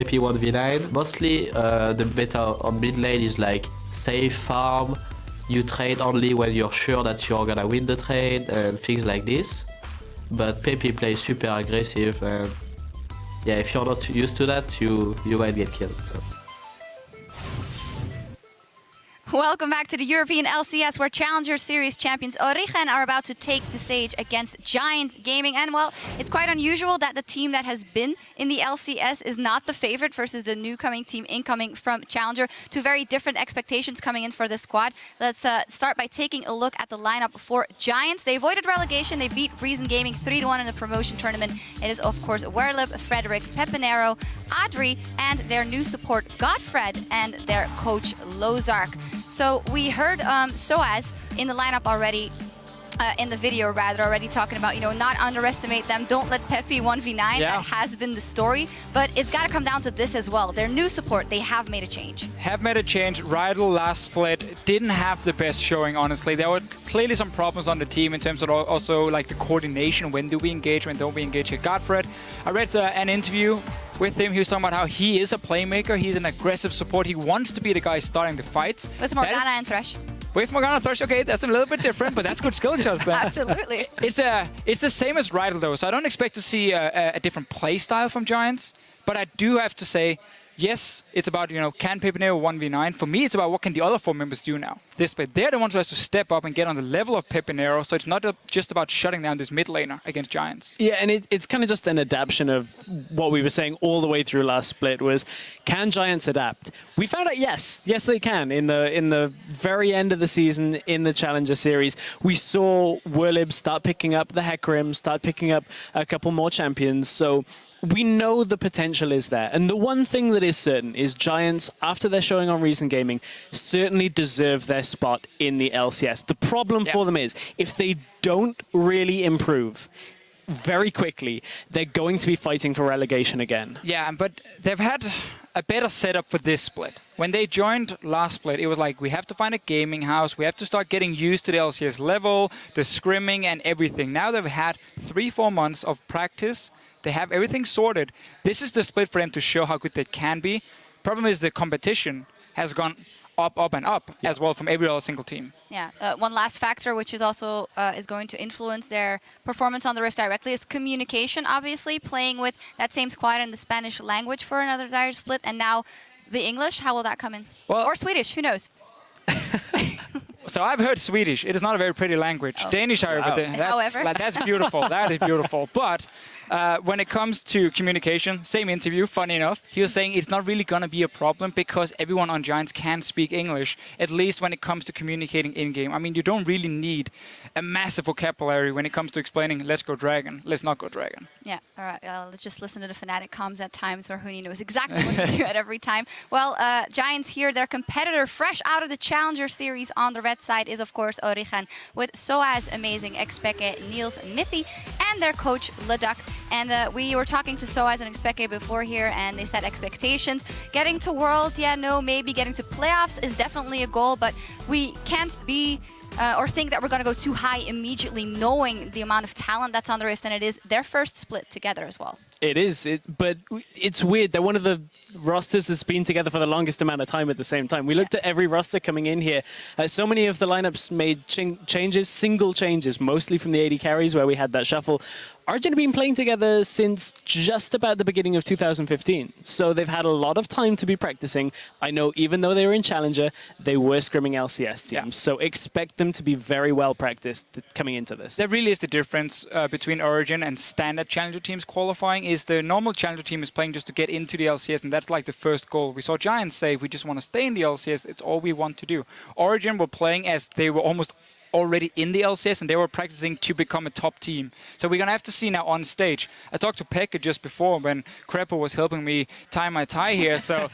P1v9. Mostly the meta on mid lane is like safe farm, you trade only when you're sure that you're gonna win the trade and things like this. But Pepe plays super aggressive and yeah, if you're not used to that, you might get killed. So. Welcome back to the European LCS, where Challenger Series champions Origen are about to take the stage against Giant Gaming. And well, it's quite unusual that the team that has been in the LCS is not the favorite versus the new coming team incoming from Challenger. Two very different expectations coming in for this squad. Let's start by taking a look at the lineup for Giants. They avoided relegation. They beat Reason Gaming 3-1 in the promotion tournament. It is, of course, Werlib, Frederick, Pepinero, Adri, and their new support, Godfred, and their coach, Lozark. So we heard Soaz in the lineup already, in the video rather, already talking about, not underestimate them. Don't let Pepe 1v9. Yeah. That has been the story. But it's got to come down to this as well. Their new support, they have made a change. Rydell last split didn't have the best showing, honestly. There were clearly some problems on the team in terms of also like the coordination. When do we engage, when don't we engage here? Godfred, I read an interview with him. He was talking about how he is a playmaker. He's an aggressive support. He wants to be the guy starting the fights. With Morgana and Thresh. With Morgana Thresh, okay, that's a little bit different, but that's good skill shots then. Absolutely. It's the same as Rydell though, so I don't expect to see a different play style from Giants. But I do have to say, yes, it's about, can Pepinero 1v9? For me, it's about what can the other four members do now. They're the ones who has to step up and get on the level of Pepinero, so it's not just about shutting down this mid laner against Giants. Yeah, and it's kind of just an adaptation of what we were saying all the way through last split was, can Giants adapt? We found out yes they can. In the very end of the season, in the Challenger Series, we saw Werlib start picking up the Hecarim, start picking up a couple more champions, so we know the potential is there. And the one thing that is certain is Giants, after their showing on Reason Gaming, certainly deserve their spot in the LCS. The problem for them is, if they don't really improve very quickly, they're going to be fighting for relegation again. Yeah, but they've had a better setup for this split. When they joined last split, it was like, we have to find a gaming house, we have to start getting used to the LCS level, the scrimming and everything. Now they've had 3-4 months of practice. They have everything sorted. This is the split for them to show how good they can be. Problem is the competition has gone up and up as well from every other single team. Yeah, one last factor which is also is going to influence their performance on the Rift directly is communication, obviously. Playing with that same squad in the Spanish language for another dire split, and now the English, how will that come in? Well, or Swedish, who knows? So I've heard Swedish. It is not a very pretty language. Oh. Danish, however, that's beautiful. That is beautiful. But when it comes to communication, same interview, funny enough, he was saying it's not really going to be a problem because everyone on Giants can speak English, at least when it comes to communicating in-game. I mean, you don't really need a massive vocabulary when it comes to explaining, let's go Dragon, let's not go Dragon. Yeah, all right. Let's just listen to the Fnatic comms at times where Huni knows exactly what to do at every time. Well, Giants here, their competitor fresh out of the Challenger Series on the red side is, of course, Origen, with Soaz, Amazing, Expeke, Niels, Mithy, and their coach, Leduc. And we were talking to Soaz and Expeke before here, and they set expectations. Getting to Worlds, yeah, no, maybe. Getting to playoffs is definitely a goal, but we can't be or think that we're going to go too high immediately, knowing the amount of talent that's on the Rift, and it is their first split together as well. It is, but it's weird. They're one of the rosters that's been together for the longest amount of time at the same time. We looked at every roster coming in here. So many of the lineups made changes, single changes, mostly from the AD carries where we had that shuffle. Origin have been playing together since just about the beginning of 2015. So they've had a lot of time to be practicing. I know even though they were in Challenger, they were scrimming LCS teams. Yeah. So expect them to be very well practiced coming into this. There really is the difference between Origin and standard Challenger teams qualifying is the normal Challenger team is playing just to get into the LCS, and that's like the first goal. We saw Giants say, if we just want to stay in the LCS, it's all we want to do. Origin were playing as they were almost already in the LCS, and they were practicing to become a top team. So we're going to have to see now on stage. I talked to Pekka just before when Crepo was helping me tie my tie here. So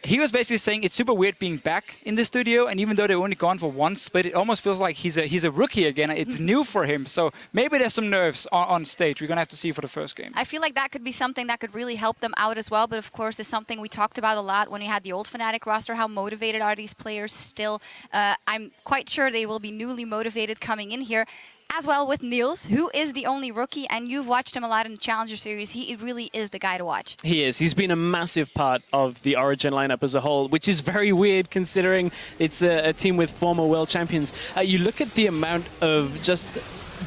he was basically saying it's super weird being back in the studio, and even though they've only gone for one split, it almost feels like he's a rookie again. It's new for him, so maybe there's some nerves on stage. We're going to have to see for the first game. I feel like that could be something that could really help them out as well, but of course it's something we talked about a lot when we had the old Fnatic roster. How motivated are these players still? I'm quite sure they will be newly motivated coming in here. as well with Niels, who is the only rookie, and you've watched him a lot in the Challenger Series. He really is the guy to watch. He is. He's been a massive part of the Origin lineup as a whole, which is very weird considering it's a team with former world champions. You look at the amount of just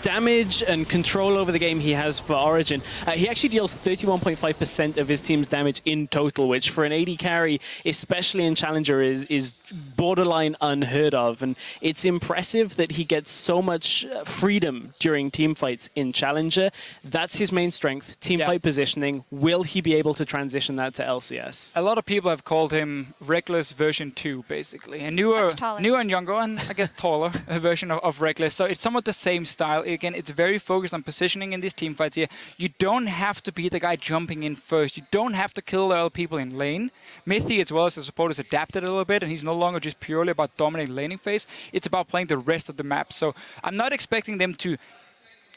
damage and control over the game he has for Origin. He actually deals 31.5% of his team's damage in total, which for an AD carry, especially in Challenger, is borderline unheard of. And it's impressive that he gets so much freedom during team fights in Challenger. That's his main strength, team fight positioning. Will he be able to transition that to LCS? A lot of people have called him Reckless version 2, basically. A newer and younger, and I guess taller version of Reckless. So it's somewhat the same style. Again, it's very focused on positioning in these team fights here. You don't have to be the guy jumping in first. You don't have to kill the other people in lane. Mithy, as well as the support, has adapted a little bit, and he's no longer just purely about dominating laning phase. It's about playing the rest of the map. So I'm not expecting them to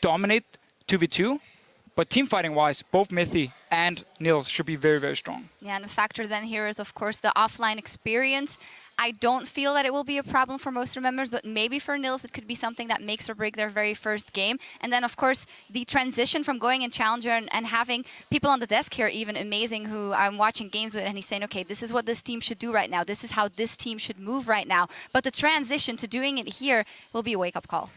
dominate 2v2, but team fighting wise, both Mithy and Niels should be very, very strong. Yeah, and the factor then here is, of course, the offline experience. I don't feel that it will be a problem for most of the members, but maybe for Niels it could be something that makes or break their very first game. And then, of course, the transition from going in Challenger and having people on the desk here even amazing who I'm watching games with, and he's saying, okay, this is what this team should do right now. This is how this team should move right now. But the transition to doing it here will be a wake-up call.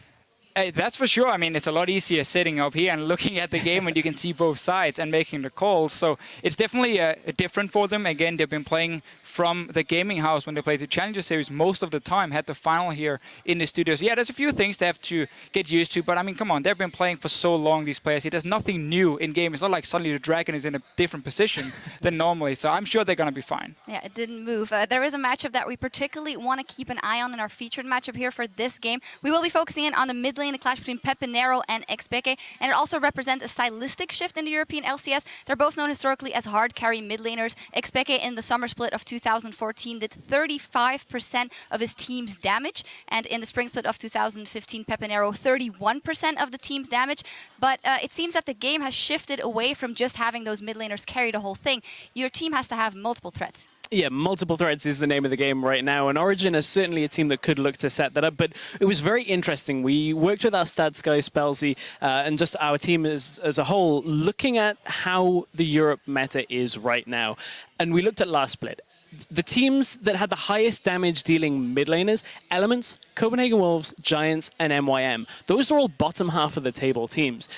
That's for sure. I mean, it's a lot easier sitting up here and looking at the game when you can see both sides and making the calls. So it's definitely different for them. Again, they've been playing from the gaming house when they played the Challenger Series most of the time, had the final here in the studios. Yeah, there's a few things they have to get used to, but I mean, come on, they've been playing for so long, these players. There's nothing new in game. It's not like suddenly the Dragon is in a different position than normally. So I'm sure they're going to be fine. Yeah, it didn't move. There is a matchup that we particularly want to keep an eye on in our featured matchup here for this game. We will be focusing in on the mid lane, the clash between Pepinero and Xpeke, and it also represents a stylistic shift in the European LCS. They're both known historically as hard carry mid laners. Xpeke in the summer split of 2014 did 35% of his team's damage, and in the spring split of 2015, Pepinero 31% of the team's damage. But it seems that the game has shifted away from just having those mid laners carry the whole thing. Your team has to have multiple threats. Yeah, multiple threats is the name of the game right now, and Origin is certainly a team that could look to set that up, but it was very interesting. We worked with our stats guy, Spelzy, and just our team as a whole, looking at how the Europe meta is right now, and we looked at last split. The teams that had the highest damage dealing mid laners, Elements, Copenhagen Wolves, Giants, and MYM. Those are all bottom half of the table teams,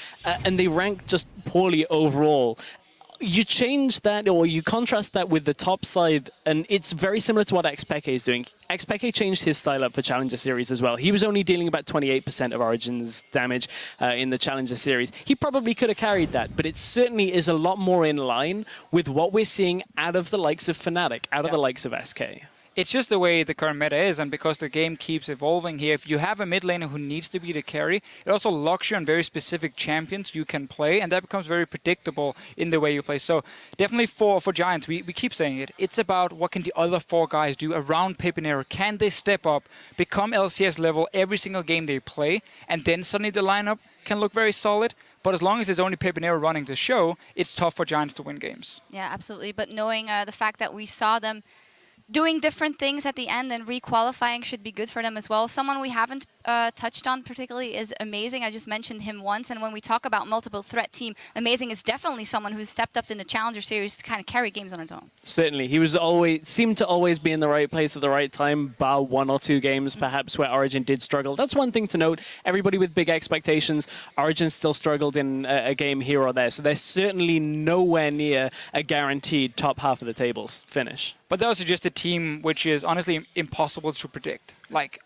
and they rank just poorly overall. You change that, or you contrast that with the top side, and it's very similar to what Xpeke is doing. Xpeke changed his style up for Challenger Series as well. He was only dealing about 28% of Origin's damage in the Challenger Series. He probably could have carried that, but it certainly is a lot more in line with what we're seeing out of the likes of Fnatic, out of the likes of SK. It's just the way the current meta is, and because the game keeps evolving here, if you have a mid laner who needs to be the carry, it also locks you on very specific champions you can play, and that becomes very predictable in the way you play. So definitely for Giants, we keep saying it, it's about what can the other four guys do around Pepinero. Can they step up, become LCS level every single game they play, and then suddenly the lineup can look very solid. But as long as there's only Pepinero running the show, it's tough for Giants to win games. Yeah, absolutely. But knowing the fact that we saw them doing different things at the end and re-qualifying should be good for them as well. Someone we haven't touched on particularly is Amazing. I just mentioned him once, and when we talk about multiple threat team, Amazing is definitely someone who's stepped up in the Challenger Series to kind of carry games on its own. Certainly. He was seemed to always be in the right place at the right time, bar one or two games perhaps where Origin did struggle. That's one thing to note. Everybody with big expectations, Origin still struggled in a game here or there, so they're certainly nowhere near a guaranteed top half of the tables finish. But they're also just a team which is honestly impossible to predict. Like,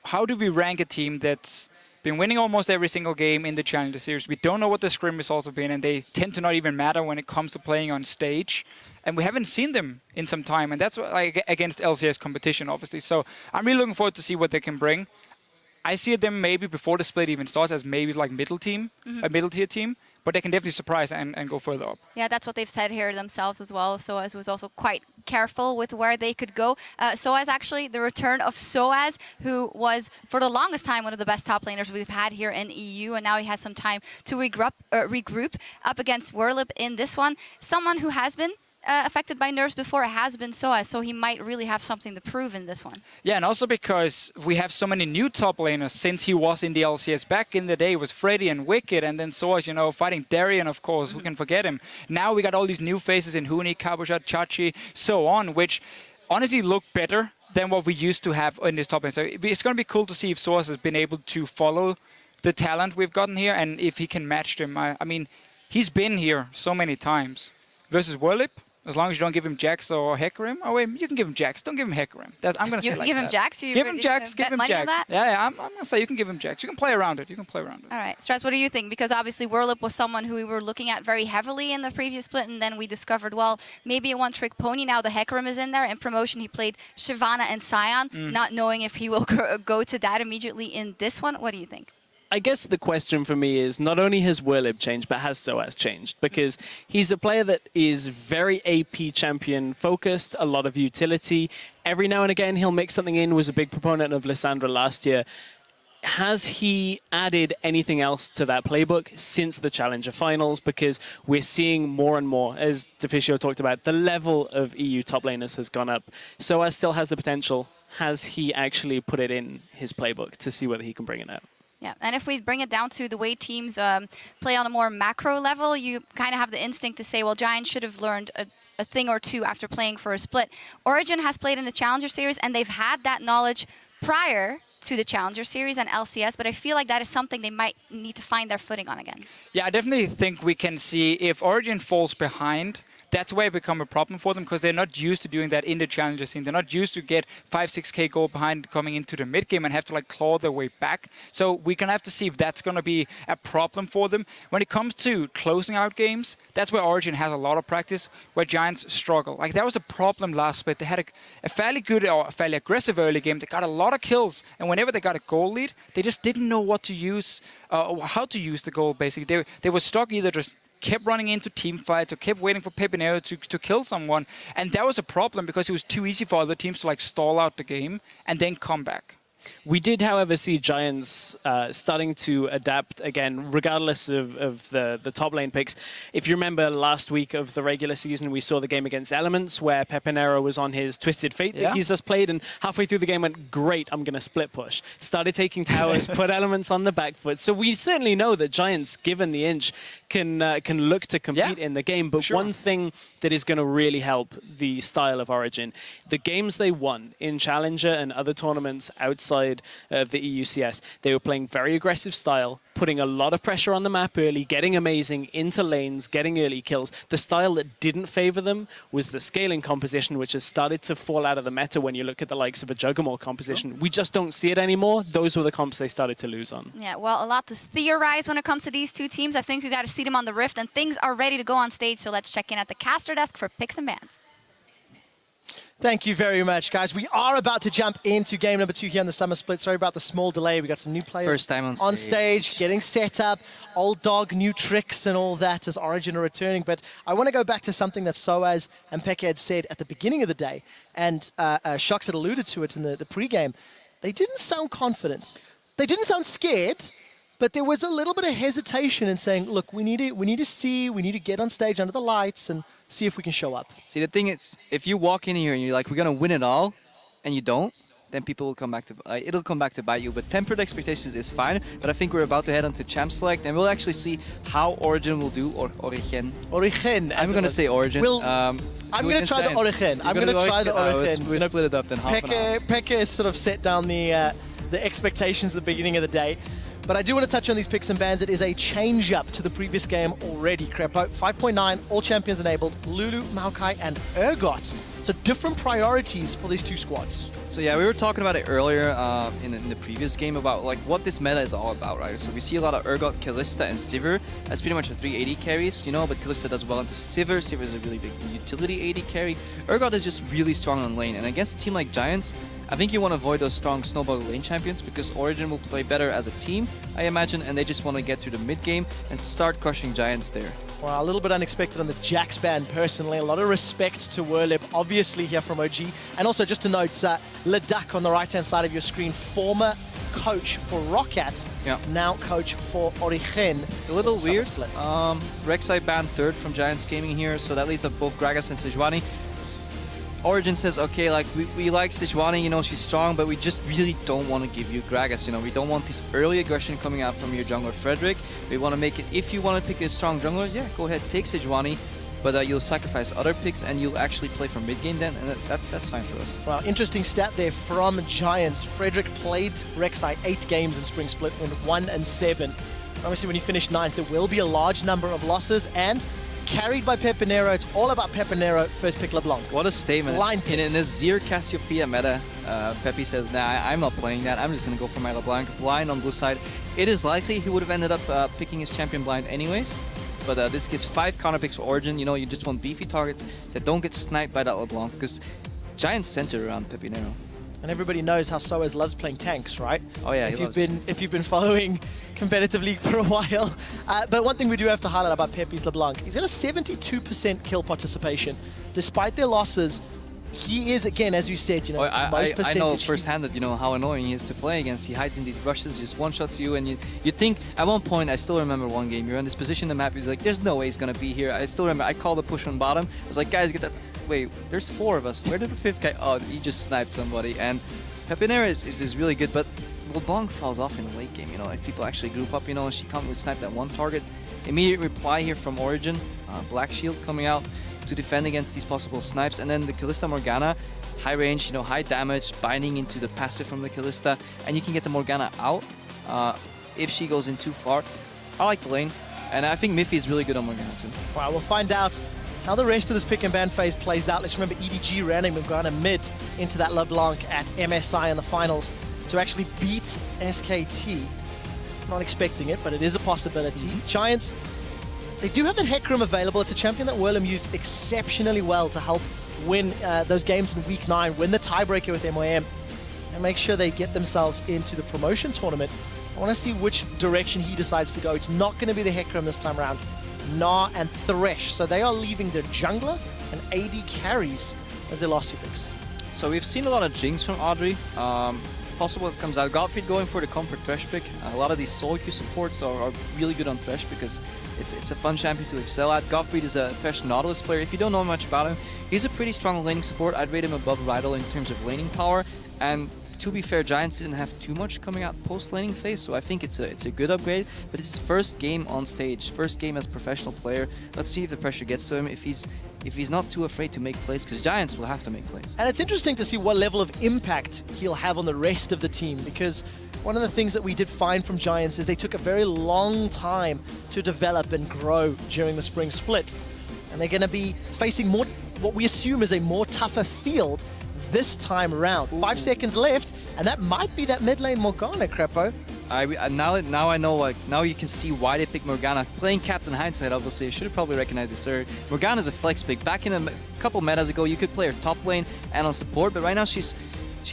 how do we rank a team that's been winning almost every single game in the Challenger Series? We don't know what the scrim results have been, and they tend to not even matter when it comes to playing on stage. And we haven't seen them in some time, and that's like against LCS competition, obviously. So I'm really looking forward to see what they can bring. I see them maybe before the split even starts as maybe like middle team, a middle tier team. But they can definitely surprise and go further up. Yeah, that's what they've said here themselves as well. Soaz was also quite careful with where they could go. Soaz, actually, the return of Soaz, who was for the longest time one of the best top laners we've had here in EU, and now he has some time to regroup up against Werlip in this one. Someone who has been affected by nerfs before, it has been Soaz, so he might really have something to prove in this one. Yeah, and also because we have so many new top laners since he was in the LCS. Back in the day, it was Freddy and Wicked, and then Soaz, you know, fighting Darien, of course. Who can forget him? Now we got all these new faces in Huni, Kabushat, Chachi, so on, which honestly look better than what we used to have in this top lane. So it's going to be cool to see if Soaz has been able to follow the talent we've gotten here, and if he can match them. I mean, he's been here so many times. Versus Werlip, as long as you don't give him Jax or Hecarim. Oh wait, you can give him Jax. Don't give him Hecarim. I'm going to say like give that. him Jax? Give him Jax. Give him Jax. Yeah, I'm going to say you can give him Jax. You can play around it. You can play around it. All right. Stress, what do you think? Because obviously Werlip was someone who we were looking at very heavily in the previous split, and then we discovered, well, maybe a one-trick pony. Now the Hecarim is in there. In promotion, he played Shyvana and Sion, not knowing if he will go to that immediately in this one. What do you think? I guess the question for me is not only has Werlib changed, but has Soaz changed? Because he's a player that is very AP champion focused, a lot of utility. Every now and again, he'll make something in, was a big proponent of Lissandra last year. Has he added anything else to that playbook since the Challenger Finals? Because we're seeing more and more, as Deficio talked about, the level of EU top laners has gone up. Soaz still has the potential. Has he actually put it in his playbook to see whether he can bring it out? Yeah, and if we bring it down to the way teams play on a more macro level, you kind of have the instinct to say, well, Giants should have learned a thing or two after playing for a split. Origin has played in the Challenger Series, and they've had that knowledge prior to the Challenger Series and LCS, but I feel like that is something they might need to find their footing on again. Yeah, I definitely think we can see if Origin falls behind, that's where it become a problem for them, because they're not used to doing that in the Challenger scene. They're not used to get 5-6k goal behind coming into the mid game and have to like claw their way back. So we're gonna have to see if that's gonna be a problem for them. When it comes to closing out games, that's where Origin has a lot of practice, where Giants struggle. Like that was a problem last split. They had a fairly good or a fairly aggressive early game. They got a lot of kills, and whenever they got a goal lead, they just didn't know what to use, how to use the goal. Basically, they were stuck either just kept running into team fights or kept waiting for Pepinero to kill someone. And that was a problem because it was too easy for other teams to like stall out the game and then come back. We did, however, see Giants starting to adapt again, regardless of the top lane picks. If you remember last week of the regular season, we saw the game against Elements where Pepinero was on his Twisted Fate that he's just played, and halfway through the game went, great, I'm going to split push. Started taking towers, put Elements on the back foot. So we certainly know that Giants, given the inch, can look to compete in the game. But one thing that is going to really help the style of Origin, the games they won in Challenger and other tournaments outside of the EUCS, they were playing very aggressive style, putting a lot of pressure on the map early, getting amazing into lanes, getting early kills. The style that didn't favor them was the scaling composition, which has started to fall out of the meta when you look at the likes of a Juggernaut composition. We just don't see it anymore. Those were the comps they started to lose on. Yeah, well, a lot to theorize when it comes to these two teams. I think we got to see them on the Rift, and things are ready to go on stage, so let's check in at the caster desk for picks and bans. Thank you very much, guys. We are about to jump into game number 2 here on the Summer Split. Sorry about the small delay. We got some new players First time on stage, getting set up, old dog, new tricks and all that as Origin are returning. But I want to go back to something that Soaz and Peke had said at the beginning of the day, and Shox had alluded to it in the pregame. They didn't sound confident. They didn't sound scared, but there was a little bit of hesitation in saying, look, we need to get on stage under the lights and see if we can show up. See, the thing is, if you walk in here and you're like, we're going to win it all, and you don't, then people will come back to, it'll come back to bite you. But tempered expectations is fine, but I think we're about to head on to Champ Select, and we'll actually see how Origin will do, or Origin. Origin. I'm going to say Origin. I'm going to try the Origin. I'm going to try the Origin. We'll split it up then, half an hour. Peke has sort of set down the expectations at the beginning of the day. But I do want to touch on these picks and bans. It is a change-up to the previous game already. Crepo, 5.9, all champions enabled, Lulu, Maokai, and Urgot. So different priorities for these two squads. So yeah, we were talking about it earlier in the previous game about like what this meta is all about, right? So we see a lot of Urgot, Kalista, and Sivir as pretty much the 3 AD carries, you know, but Kalista does well into Sivir. Sivir is a really big utility AD carry. Urgot is just really strong on lane, and against a team like Giants, I think you want to avoid those strong snowball lane champions because Origin will play better as a team, I imagine, and they just want to get through the mid game and start crushing Giants there. Well, a little bit unexpected on the Jax ban personally. A lot of respect to Werlip, obviously here from OG. And also just to note, Ledak on the right-hand side of your screen, former coach for Roccat, Yeah. now coach for Origen. A little in Summer weird. Split. Rek'Sai banned third from Giants Gaming here, so that leaves up both Gragas and Sejuani. Origin says, okay, like we like Sejuani, you know, she's strong, but we just really don't want to give you Gragas, you know, we don't want this early aggression coming out from your jungler Frederick. We want to make it, if you want to pick a strong jungler, yeah, go ahead, take Sejuani, but you'll sacrifice other picks and you'll actually play for mid game then, and that's fine for us. Well, interesting stat there from Giants. Frederick played Rek'Sai 8 games in Spring Split, went 1-7. Obviously, when you finish 9th, there will be a large number of losses, and carried by Pepinero. It's all about Pepinero, first pick LeBlanc. What a statement. Blind pick. In a Zir Cassiopeia meta, Pepe says, nah, I'm not playing that. I'm just going to go for my LeBlanc. Blind on blue side. It is likely he would have ended up picking his champion blind anyways. But this gives 5 counter picks for Origin. You know, you just want beefy targets that don't get sniped by that LeBlanc, because Giants center around Pepinero. And everybody knows how Soaz loves playing tanks, right? Oh yeah, if you've been following competitive league for a while. But one thing we do have to highlight about Pepe's LeBlanc, he's got a 72% kill participation. Despite their losses, he is, again, as you said, you know, most percentage. I know firsthand that, you know, how annoying he is to play against. He hides in these rushes, just one-shots you, and you think, at one point, I still remember one game, you're on this position in the map, he's like, there's no way he's going to be here. I still remember, I called a push on bottom. I was like, guys, get that. Wait, there's 4 of us. Where did the 5th guy? Oh, he just sniped somebody. And Pepinero is really good, but LeBlanc falls off in the late game, you know, if people actually group up, you know, she can't really snipe that one target. Immediate reply here from Origin, Black Shield coming out to defend against these possible snipes, and then the Kalista Morgana, high range, you know, high damage, binding into the passive from the Kalista, and you can get the Morgana out if she goes in too far. I like the lane, and I think Miffy is really good on Morgana too. Well, we'll find out how the rest of this pick and ban phase plays out. Let's remember EDG ran a Morgana mid into that LeBlanc at MSI in the finals to actually beat SKT. Not expecting it, but it is a possibility. Giants, they do have that Hecarim available. It's a champion that Whirlum used exceptionally well to help win those games in week 9, win the tiebreaker with MOM, and make sure they get themselves into the promotion tournament. I want to see which direction he decides to go. It's not going to be the Hecarim this time around. Gnar and Thresh. So they are leaving their jungler and AD carries as their last 2 picks. So we've seen a lot of Jinx from Audrey. Possible it comes out. Gottfried going for the comfort Thresh pick. A lot of these solo queue supports are really good on Thresh because it's a fun champion to excel at. Gottfried is a Thresh Nautilus player. If you don't know much about him, he's a pretty strong laning support. I'd rate him above Rydal in terms of laning power. And to be fair, Giants didn't have too much coming out post-laning phase, so I think it's a good upgrade. But it's his first game on stage, first game as a professional player. Let's see if the pressure gets to him, if he's not too afraid to make plays, because Giants will have to make plays. And it's interesting to see what level of impact he'll have on the rest of the team, because one of the things that we did find from Giants is they took a very long time to develop and grow during the spring split. And they're going to be facing more, what we assume is a more tougher field this time around. 5 seconds left, and that might be that mid lane Morgana, Crepo. Now I know, like, now you can see why they picked Morgana. Playing Captain Hindsight, obviously, I should have probably recognized this earlier. Morgana's a flex pick. Back in a couple metas ago, you could play her top lane and on support, but right now she's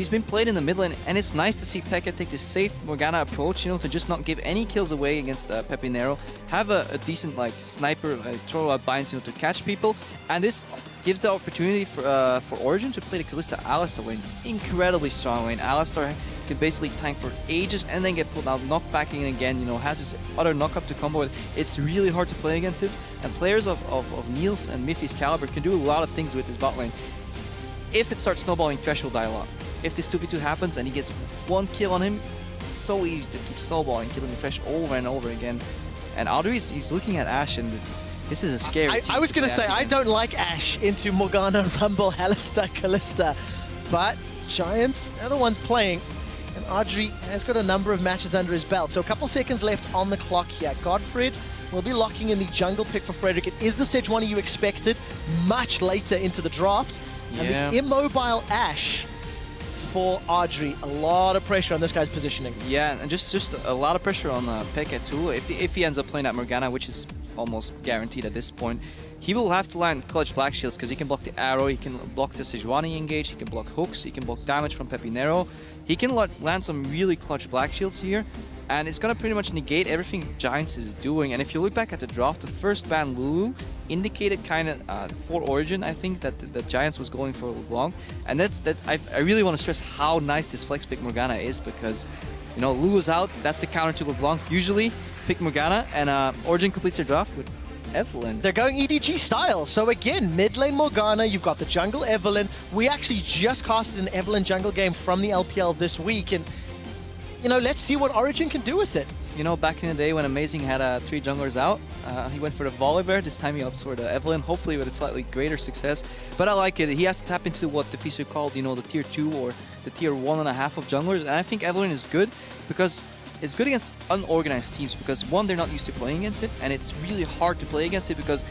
been played in the mid lane, and it's nice to see Pekka take this safe Morgana approach, you know, to just not give any kills away against Pepinero. Have a decent, like, sniper, throw out binds, you know, to catch people, and this gives the opportunity for Origin to play the Kalista Alistar lane. Incredibly strong lane. Alistar can basically tank for ages and then get pulled out, knocked back in again, you know, has this other knock-up to combo with. It's really hard to play against this, and players of Niels and Miffy's caliber can do a lot of things with this bot lane. If it starts snowballing, Thresh will die a lot. If this 2v2 happens and he gets 1 kill on him, it's so easy to keep snowballing, killing the Thresh over and over again. And Audrey, he's looking at Ashe, and this is a scary team. I was going to say, I don't like Ashe into Morgana, Rumble, Alistar, Kalista, but Giants, they're the ones playing, and Audrey has got a number of matches under his belt. So a couple seconds left on the clock here. Godfred will be locking in the jungle pick for Frederick. It is the Sejuani you expected much later into the draft. And the immobile Ashe for Audrey. A lot of pressure on this guy's positioning. Yeah, and just a lot of pressure on Pekka too. If he ends up playing that Morgana, which is almost guaranteed at this point, he will have to land clutch Black Shields because he can block the arrow, he can block the Sejuani engage, he can block hooks, he can block damage from Pepinero. He can land some really clutch Black Shields here, and it's going to pretty much negate everything Giants is doing. And if you look back at the draft, the first ban Lulu indicated kind of for Origin, I think, that the Giants was going for LeBlanc. And I really want to stress how nice this flex pick Morgana is, because You know, Lulu's out. That's the counter to LeBlanc. Usually, pick Morgana, and Origin completes their draft with Evelyn. They're going EDG style. So again, mid lane Morgana, you've got the jungle Evelyn. We actually just casted an Evelyn jungle game from the LPL this week, and you know, let's see what Origin can do with it. You know, back in the day when Amazing had 3 junglers out, he went for the Volibear. This time he opts for the Evelyn, hopefully with a slightly greater success. But I like it. He has to tap into what the Fisher called, you know, the tier 2 or the tier 1.5 of junglers. And I think Evelyn is good because it's good against unorganized teams because, one, they're not used to playing against it, and it's really hard to play against it because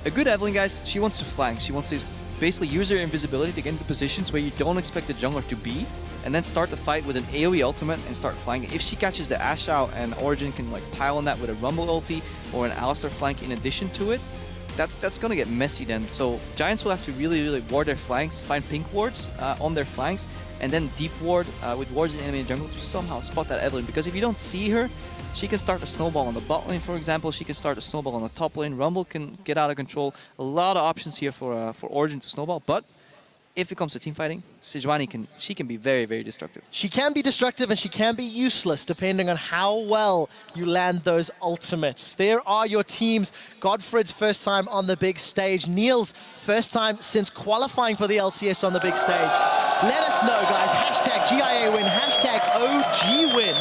a good Evelyn, guys, she wants to flank. She wants to basically use her invisibility to get into positions where you don't expect the jungler to be, and then start the fight with an AoE ultimate and start flanking. If she catches the Ashe out and Origin can like pile on that with a Rumble ulti or an Alistar flank in addition to it, that's gonna get messy then. So Giants will have to really ward their flanks, find pink wards on their flanks, and then deep ward with wards in enemy jungle to somehow spot that Evelyn. Because if you don't see her, she can start a snowball on the bot lane, for example. She can start a snowball on the top lane. Rumble can get out of control. A lot of options here for Origin to snowball, but if it comes to team fighting, Sejuani can be very destructive. She can be destructive and she can be useless depending on how well you land those ultimates. There are your teams. Godfred's first time on the big stage. Neil's first time since qualifying for the LCS on the big stage. Let us know, guys. Hashtag GIA win, hashtag OG win.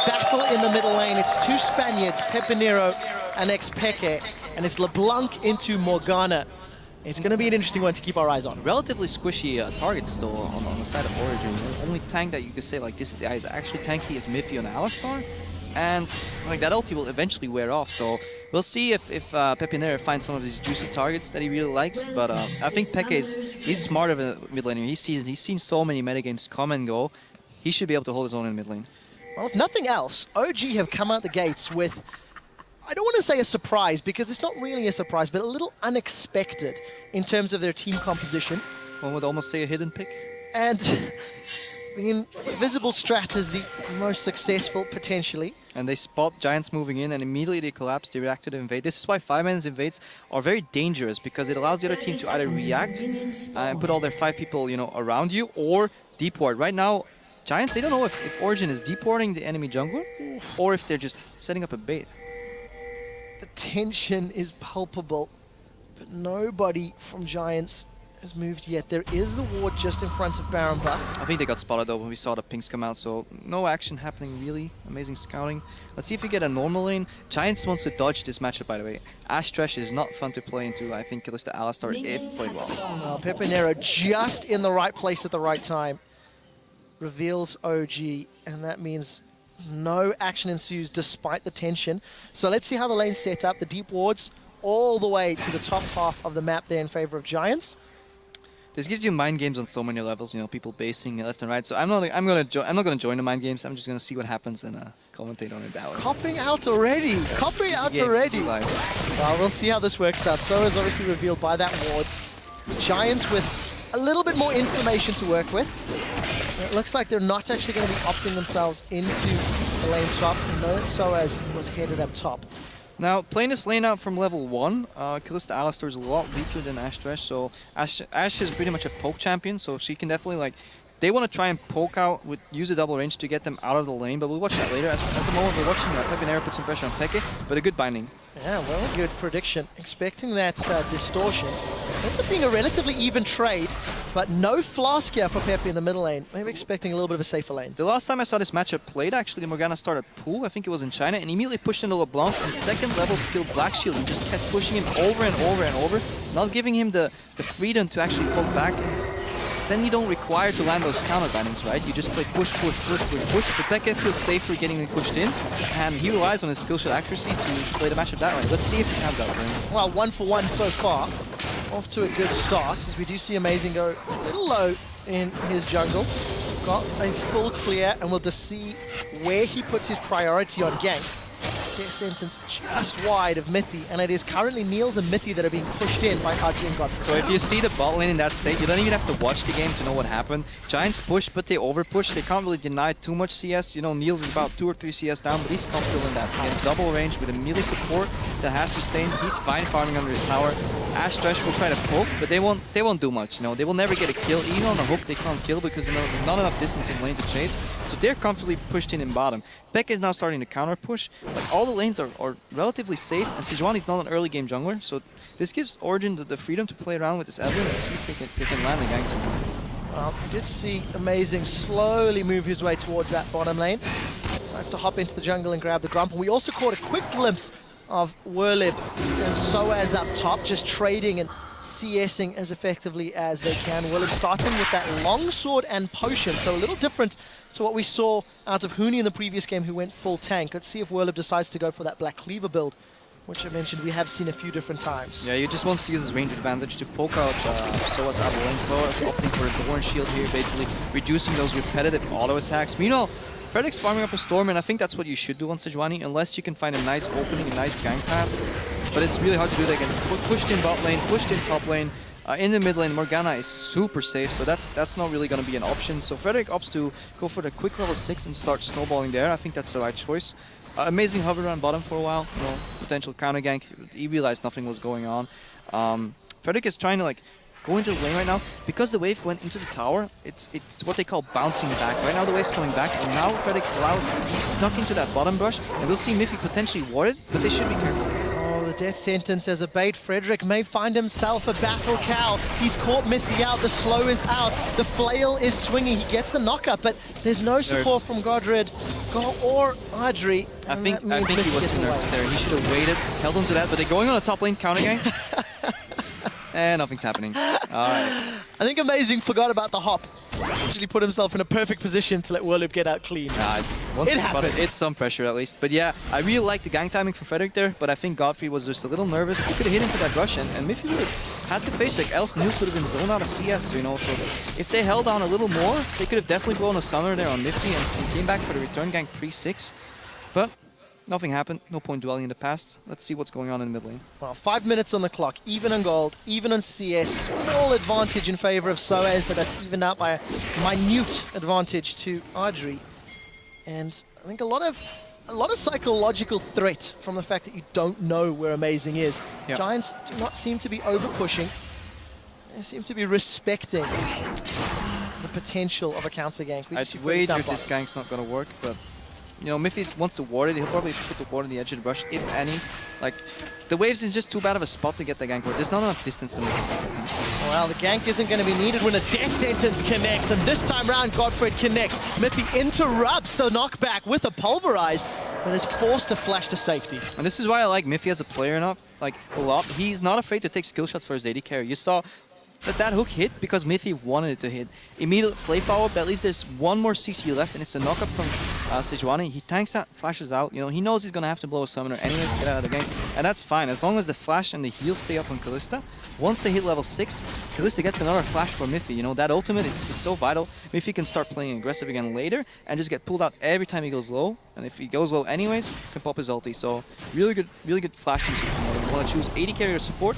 Battle in the middle lane. It's 2 Spaniards, Pepinero and Xpeke, and it's LeBlanc into Morgana. It's going to be an interesting one to keep our eyes on. Relatively squishy targets still on the side of Origin. The only tank that you could say like this guy is actually tanky is Miffy on Alistar, and like that ulti will eventually wear off. So we'll see if Pepinero finds some of these juicy targets that he really likes. But I think Peke he's smart of a mid laner. He's seen so many metagames come and go. He should be able to hold his own in mid lane. Well, if nothing else, OG have come out the gates with, I don't want to say a surprise because it's not really a surprise, but a little unexpected in terms of their team composition. One would almost say a hidden pick. And the invisible strat is the most successful potentially. And they spot Giants moving in and immediately they collapse, they react to the invade. This is why 5-man's invades are very dangerous because it allows the other team to either react and put all their 5 people, you know, around you or deep ward. Right now, Giants, they don't know if Origin is deep warding the enemy jungler or if they're just setting up a bait. The tension is palpable, but nobody from Giants has moved yet. There is the ward just in front of Baron Buck. I think they got spotted though when we saw the pinks come out, so no action happening really. Amazing scouting. Let's see if we get a normal lane. Giants wants to dodge this matchup, by the way. Ash Thresh is not fun to play into. I think Kalista Alistar if played well. Well, Pepinero just in the right place at the right time. Reveals OG, and that means no action ensues despite the tension. So let's see how the lane's set up. The deep wards all the way to the top half of the map there in favor of Giants. This gives you mind games on so many levels, you know, people basing left and right. So I'm not gonna join the mind games. I'm just gonna see what happens and commentate on it that way. Copping out already. Copping out already. Well, we'll see how this works out. So is obviously revealed by that ward. Giants with a little bit more information to work with. It looks like they're not actually going to be opting themselves into the lane swap. No, Soaz was headed up top. Now, playing this lane out from level 1, Kalista Alistar is a lot weaker than Ash Thresh, so Ash is pretty much a poke champion, so she can definitely, like, they want to try and poke out, use a double range to get them out of the lane, but we'll watch that later. At the moment, we're watching Pepinero put some pressure on Peke, but a good binding. Yeah, well, good prediction. Expecting that distortion. Ends up being a relatively even trade, but no flask here for Pepe in the middle lane. Maybe expecting a little bit of a safer lane. The last time I saw this matchup played, actually, Morgana started pool, I think it was in China, and immediately pushed into LeBlanc, and second level skill Black Shield, and just kept pushing him over and over and over, not giving him the freedom to actually poke back. Then you don't require to land those counter bindings, right? You just play push. But Peke feels safer getting pushed in, and he relies on his skill shot accuracy to play the matchup that way. Let's see if he has that for him. Well, 1 for 1 so far. Off to a good start, as we do see Amazing go a little low in his jungle. Got a full clear, and we'll just see where he puts his priority on ganks. Death sentence just wide of Mithy, and it is currently Niels and Mithy that are being pushed in by RG and Godfrey. So if you see the bot lane in that state, you don't even have to watch the game to know what happened. Giants push, but they overpush. They can't really deny too much CS. You know, Niels is about 2 or 3 CS down, but he's comfortable in that. He has double range with a melee support that has sustained. He's fine farming under his tower. Ash Thresh will try to poke, but they won't do much. You know, they will never get a kill. Even on the hook, they can't kill because there's not enough distance in lane to chase. So they're comfortably pushed in bottom. Pekka is now starting to counter push. Like all the lanes are relatively safe, and Sejuani is not an early game jungler. So this gives Origin the freedom to play around with this Evelyn and see if they can land the gank somewhere. Well, we did see Amazing slowly move his way towards that bottom lane. Decides to hop into the jungle and grab the Grump. And we also caught a quick glimpse of Werlib and Soaz up top, just trading and CSing as effectively as they can. Werlib starting with that longsword and potion, so a little different to what we saw out of Huni in the previous game, who went full tank. Let's see if Werlib decides to go for that Black Cleaver build, which I mentioned we have seen a few different times. Yeah, he just wants to use his range advantage to poke out Soaz out of lane. Soaz opting for a Thorn Shield here, basically reducing those repetitive auto attacks. Meanwhile, Fredric's farming up a Storm, and I think that's what you should do on Sejuani, unless you can find a nice opening, a nice gank path. But it's really hard to do that against pushed in bot lane, pushed in top lane. In the mid lane, Morgana is super safe, so that's not really going to be an option. So Frederic opts to go for the quick level 6 and start snowballing there. I think that's the right choice. Amazing hover around bottom for a while, you know, potential counter gank. He realized nothing was going on. Frederic is trying to like go into the lane right now. Because the wave went into the tower, it's what they call bouncing back. Right now the wave's coming back, and now Frederic he's snuck into that bottom brush, and we'll see Miffy potentially ward it, but they should be careful. Oh, the death sentence as a bait. Frederic may find himself a battle cow. He's caught Miffy out, the slow is out, the flail is swinging, he gets the knockup, but there's no support from Godred or Adri. I think he was too nervous there. He should have waited, held on to that, but they're going on a top lane counter gank. And nothing's happening. Alright. I think Amazing forgot about the hop. Actually put himself in a perfect position to let Werlib get out clean. Nah, it happens. It's some pressure at least. But yeah, I really like the gank timing for Frederic there, but I think Godfrey was just a little nervous. He could have hit into that rush, and Miffy would have had to face like else Nils would have been zoned out of CS, you know. So if they held on a little more, they could have definitely blown a summoner there on Miffy and came back for the return gank pre-6. But nothing happened. No point dwelling in the past. Let's see what's going on in the mid lane. Well, 5 minutes on the clock, even on gold, even on CS. Small advantage in favor of Soaz, but that's evened out by a minute advantage to Adri. And I think a lot of psychological threat from the fact that you don't know where Amazing is. Yep. Giants do not seem to be over-pushing. They seem to be respecting the potential of a counter gank. I'd wager this gank's not going to work, but you know, Miffy wants to ward it. He'll probably put the ward on the edge of the brush, if any. Like, the waves is just too bad of a spot to get the gank ward. There's not enough distance to make it. Well, the gank isn't going to be needed when a death sentence connects, and this time round, Godfred connects. Miffy interrupts the knockback with a pulverize, but is forced to flash to safety. And this is why I like Miffy as a player a lot. He's not afraid to take skill shots for his AD carry. You saw that hook hit because Miffy wanted it to hit. Immediate flay follow-up, that leaves there's one more CC left, and it's a knockup from Sejuani. He tanks that, flashes out. You know, he knows he's going to have to blow a summoner anyways to get out of the game, and that's fine. As long as the flash and the heal stay up on Kalista, once they hit level 6, Kalista gets another flash for Miffy. You know, that ultimate is so vital. Miffy can start playing aggressive again later and just get pulled out every time he goes low, and if he goes low anyways, can pop his ulti. So really good flash music. You know, you want to choose AD carry or support,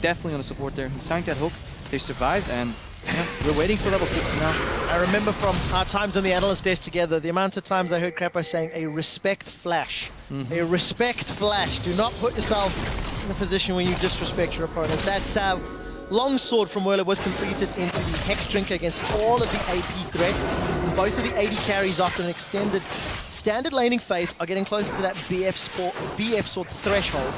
definitely on the support there. He tanked that hook. They survived, and yeah, we're waiting for level 6 now. I remember from our times on the analyst desk together, the amount of times I heard Crappo saying a respect flash. A respect flash. Do not put yourself in a position where you disrespect your opponents. That long sword from Werlib was completed into the Hex Drinker against all of the AP threats. And both of the AD carries after an extended standard laning phase are getting closer to that BF sword threshold.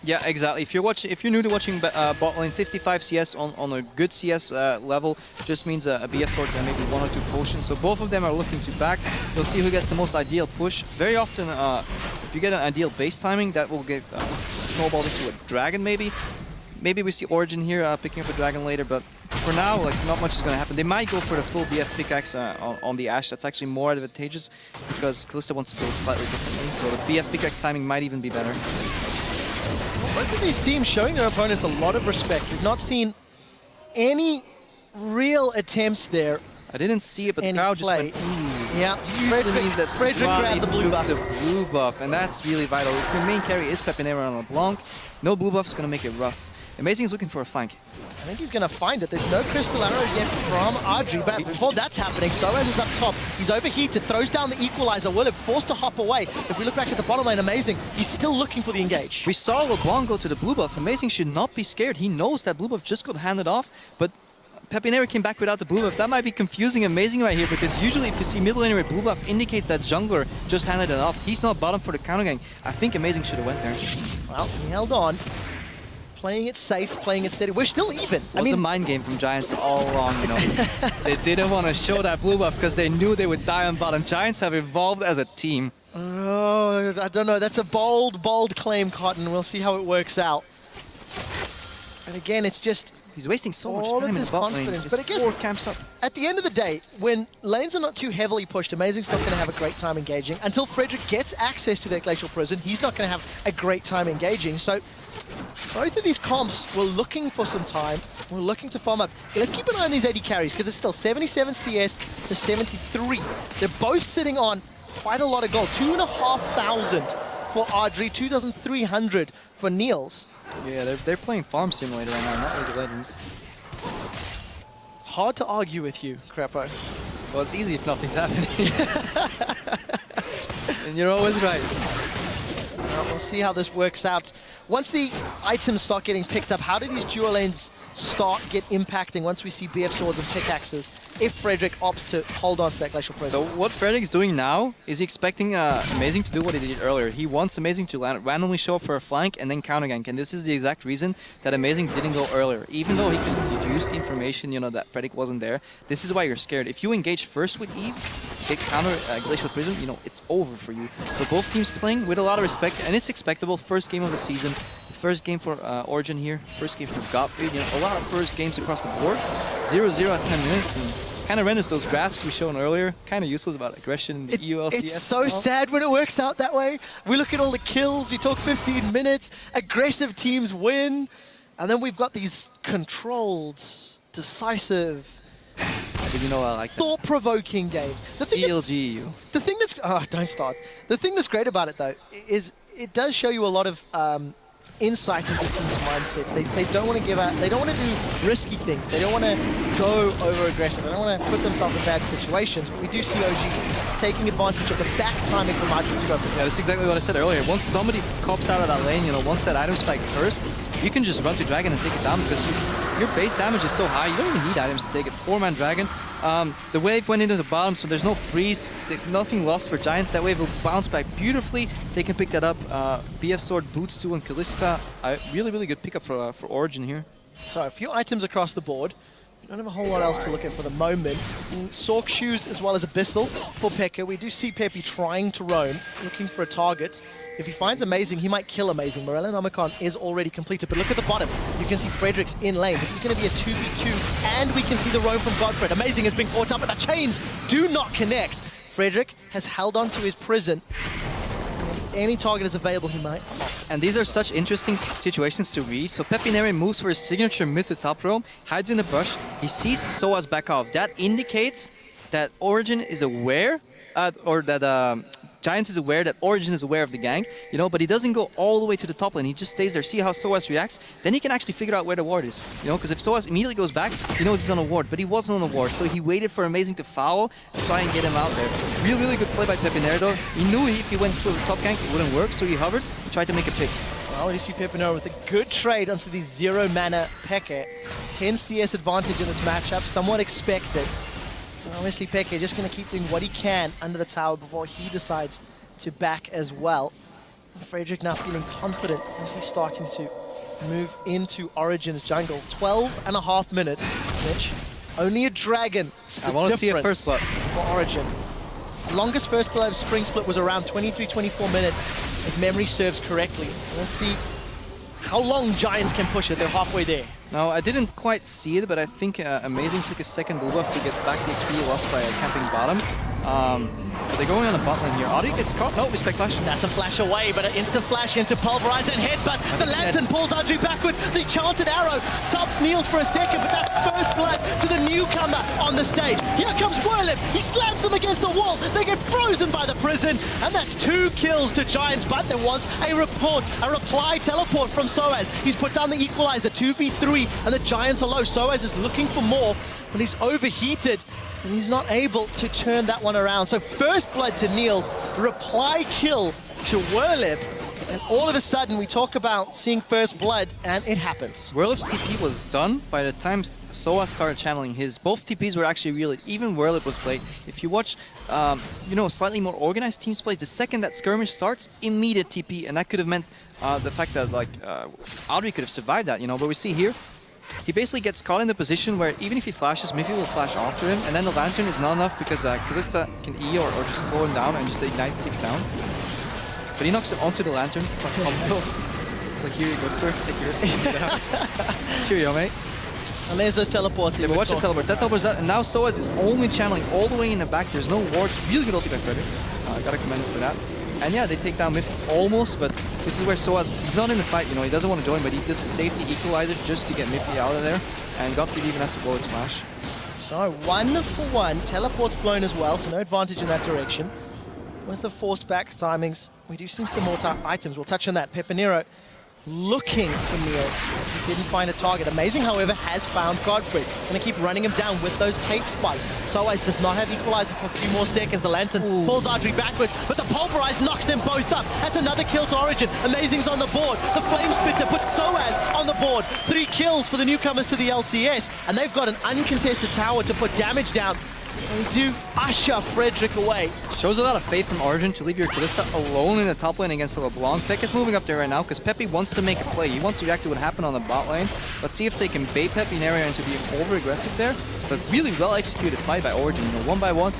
Yeah, exactly. If you're new to watching bot lane, 55 CS on a good CS level just means a BF sword and maybe 1 or 2 potions. So both of them are looking to back. You'll see who gets the most ideal push. Very often, if you get an ideal base timing, that will get snowballed into a dragon maybe. Maybe we see Origin here picking up a dragon later, but for now, like, not much is going to happen. They might go for the full BF pickaxe on the Ashe. That's actually more advantageous because Kalista wants to build slightly differently. So the BF pickaxe timing might even be better. Both of these teams showing their opponents a lot of respect. We've not seen any real attempts there. I didn't see it, but the crowd just went, yeah, Frederic means that grabbed the blue buff. The blue buff, and that's really vital. If your main carry is Pepinero on LeBlanc, no blue buff is going to make it rough. Amazing is looking for a flank. I think he's going to find it. There's no Crystal Arrow yet from Audrey, but before that's happening, Soaz is up top. He's overheated, throws down the Equalizer. Willem forced to hop away. If we look back at the bottom lane, Amazing, he's still looking for the engage. We saw LeBlanc go to the blue buff. Amazing should not be scared. He knows that blue buff just got handed off, but Pepinero came back without the blue buff. That might be confusing Amazing right here, because usually if you see middle laner with blue buff, indicates that jungler just handed it off. He's not bottom for the counter gang. I think Amazing should have went there. Well, he held on. Playing it safe, playing it steady. We're still even. It was a mind game from Giants all along, you know. They didn't want to show that blue buff because they knew they would die on bottom. Giants have evolved as a team. Oh, I don't know. That's a bold, bold claim, Cotton. We'll see how it works out. And again, it's just He's wasting so much all time of in his the bot lane. confidence. Just But I guess 4 camps up. at the end of the day, when lanes are not too heavily pushed, Amazing's not going to have a great time engaging. Until Frederick gets access to that Glacial Prison, he's not going to have a great time engaging. So both of these comps were looking for some time. We're looking to farm up. Let's keep an eye on these 80 carries, because it's still 77 CS to 73. They're both sitting on quite a lot of gold. 2,500 for Audrey, 2,300 for Niels. Yeah, they're playing Farm Simulator right now, not League of Legends. It's hard to argue with you, Crapo. Well, it's easy if nothing's happening. And you're always right. Well, we'll see how this works out. Once the items start getting picked up, how do these dual lanes start impacting once we see BF swords and pickaxes if Frederick opts to hold on to that Glacial Prison? So what Frederick's doing now is expecting Amazing to do what he did earlier. He wants Amazing to randomly show up for a flank and then counter gank. And this is the exact reason that Amazing didn't go earlier. Even though he could deduce the information, you know, that Frederick wasn't there, this is why you're scared. If you engage first with Eve, get counter Glacial Prison, you know, it's over for you. So both teams playing with a lot of respect, and it's expectable. First game of the season. First game for Origin here, first game for Gottfried, you know, a lot of first games across the board. 0-0 at 10 minutes, and kind of renders those graphs we shown earlier, kind of useless about aggression in the EU LCS. It's so sad when it works out that way. We look at all the kills, we talk 15 minutes, aggressive teams win, and then we've got these controlled, decisive, You know, I like that. thought-provoking games. The thing that's, oh, don't start. The thing that's great about it, though, is it does show you a lot of insight into teams' mindsets. They don't want to give out, they don't want to do risky things. They don't want to go over-aggressive. They don't want to put themselves in bad situations. But we do see OG taking advantage of the back timing from Audrey to go for Yeah, that's exactly what I said earlier. Once somebody cops out of that lane, you know, once that item spike first, you can just run to Dragon and take it down because your base damage is so high, you don't even need items to take it. 4-man Dragon. The wave went into the bottom, so there's no freeze. Nothing lost for Giants. That wave will bounce back beautifully. They can pick that up. BF Sword, Boots 2, and Kalista. Really, really good pickup for Origin here. So a few items across the board. We don't have a whole lot else to look at for the moment. Sork Shoes as well as Abyssal for Pekka. We do see Pepe trying to roam, looking for a target. If he finds Amazing, he might kill Amazing. Morello Nomicon is already completed, but look at the bottom. You can see Frederick's in lane. This is going to be a 2v2, and we can see the roam from Godfred. Amazing has been caught up, but the chains do not connect. Frederick has held on to his prison. If any target is available, he might opt. And these are such interesting situations to read. So Pepinero moves for his signature mid to top roam, hides in the bush. He sees Soaz back off. That indicates that Origin is aware, or that Giants is aware that Origin is aware of the gank, you know, but he doesn't go all the way to the top lane. He just stays there, see how Soaz reacts. Then he can actually figure out where the ward is, you know, because if Soaz immediately goes back, he knows he's on a ward, but he wasn't on a ward, so he waited for Amazing to foul and try and get him out there. Really, really good play by Pepinero though. He knew if he went to the top gank, it wouldn't work, so he hovered, he tried to make a pick. Well, you see Pepinero with a good trade onto the 0-mana Pekka. 10 CS advantage in this matchup, somewhat expected. And obviously Pekka just going to keep doing what he can under the tower before he decides to back as well. Frederick now feeling confident as he's starting to move into Origin's jungle. 12.5 minutes, Mitch. Only a dragon. I want to see a first blood for Origin. The longest first blood of Spring Split was around 23-24 minutes, if memory serves correctly. Let's see how long Giants can push it. They're halfway there. Now, I didn't quite see it, but I think Amazing took a second blue buff to get back the XP lost by camping bottom. But they're going on the bot lane here. Audi gets caught. No, respect flash. That's a flash away, but an instant flash into Pulverize and headbutt. The Lantern pulls Audrey backwards. The Enchanted Arrow stops Niels for a second, but that's first blood to the newcomer on the stage. Here comes Whirlip. He slams them against the wall. They get frozen by the prison, and that's 2 kills to Giants. But there was a reply teleport from Soaz. He's put down the equalizer, 2v3, and the Giants are low. Soaz is looking for more, but he's overheated, and he's not able to turn that one around. So first blood to Niels, reply kill to Whirlip, and all of a sudden we talk about seeing first blood, and it happens. Whirlip's TP was done by the time Soa started channeling his. Both TPs were actually really, even Whirlip was played. If you watch, you know, slightly more organized teams plays, the second that skirmish starts, immediate TP, and that could have meant the fact that like Audrey could have survived that, you know, but we see here, he basically gets caught in the position where even if he flashes, Miffy will flash after him, and then the Lantern is not enough because Kalista can E or just slow him down and just the Ignite takes down. But he knocks it onto the Lantern. It's like, here you go, sir, take your risk. Cheerio, mate. And there's those teleports. Yeah, but watch the teleport. That teleport's out, and now Soaz is only channeling all the way in the back. There's no wards. Really good ulti by Frederick. Gotta commend him for that. And yeah, they take down Miffy almost, but this is where Soaz, he's not in the fight, you know, he doesn't want to join, but he does a safety equalizer just to get Miffy out of there. And Gottfried even has to blow his flash. So 1 for 1, teleport's blown as well, so no advantage in that direction. With the forced back timings, we do see some more items. We'll touch on that. Pepinero looking for Niels. He didn't find a target. Amazing, however, has found Godfrey. Gonna keep running him down with those hate spikes. Soaz does not have equalizer for a few more seconds. The Lantern pulls Audrey backwards, but the Pulverize knocks them both up. That's another kill to Origin. Amazing's on the board. The Flame Spitter puts Soaz on the board. 3 kills for the newcomers to the LCS, and they've got an uncontested tower to put damage down. And do usher Frederick away. Shows a lot of faith from Origin to leave your Kalista alone in the top lane against the LeBlanc. Pek is moving up there right now because Pepe wants to make a play. He wants to react to what happened on the bot lane. Let's see if they can bait Pepe in area into being over-aggressive there. But really well-executed fight by Origin, you know, 1 by 1.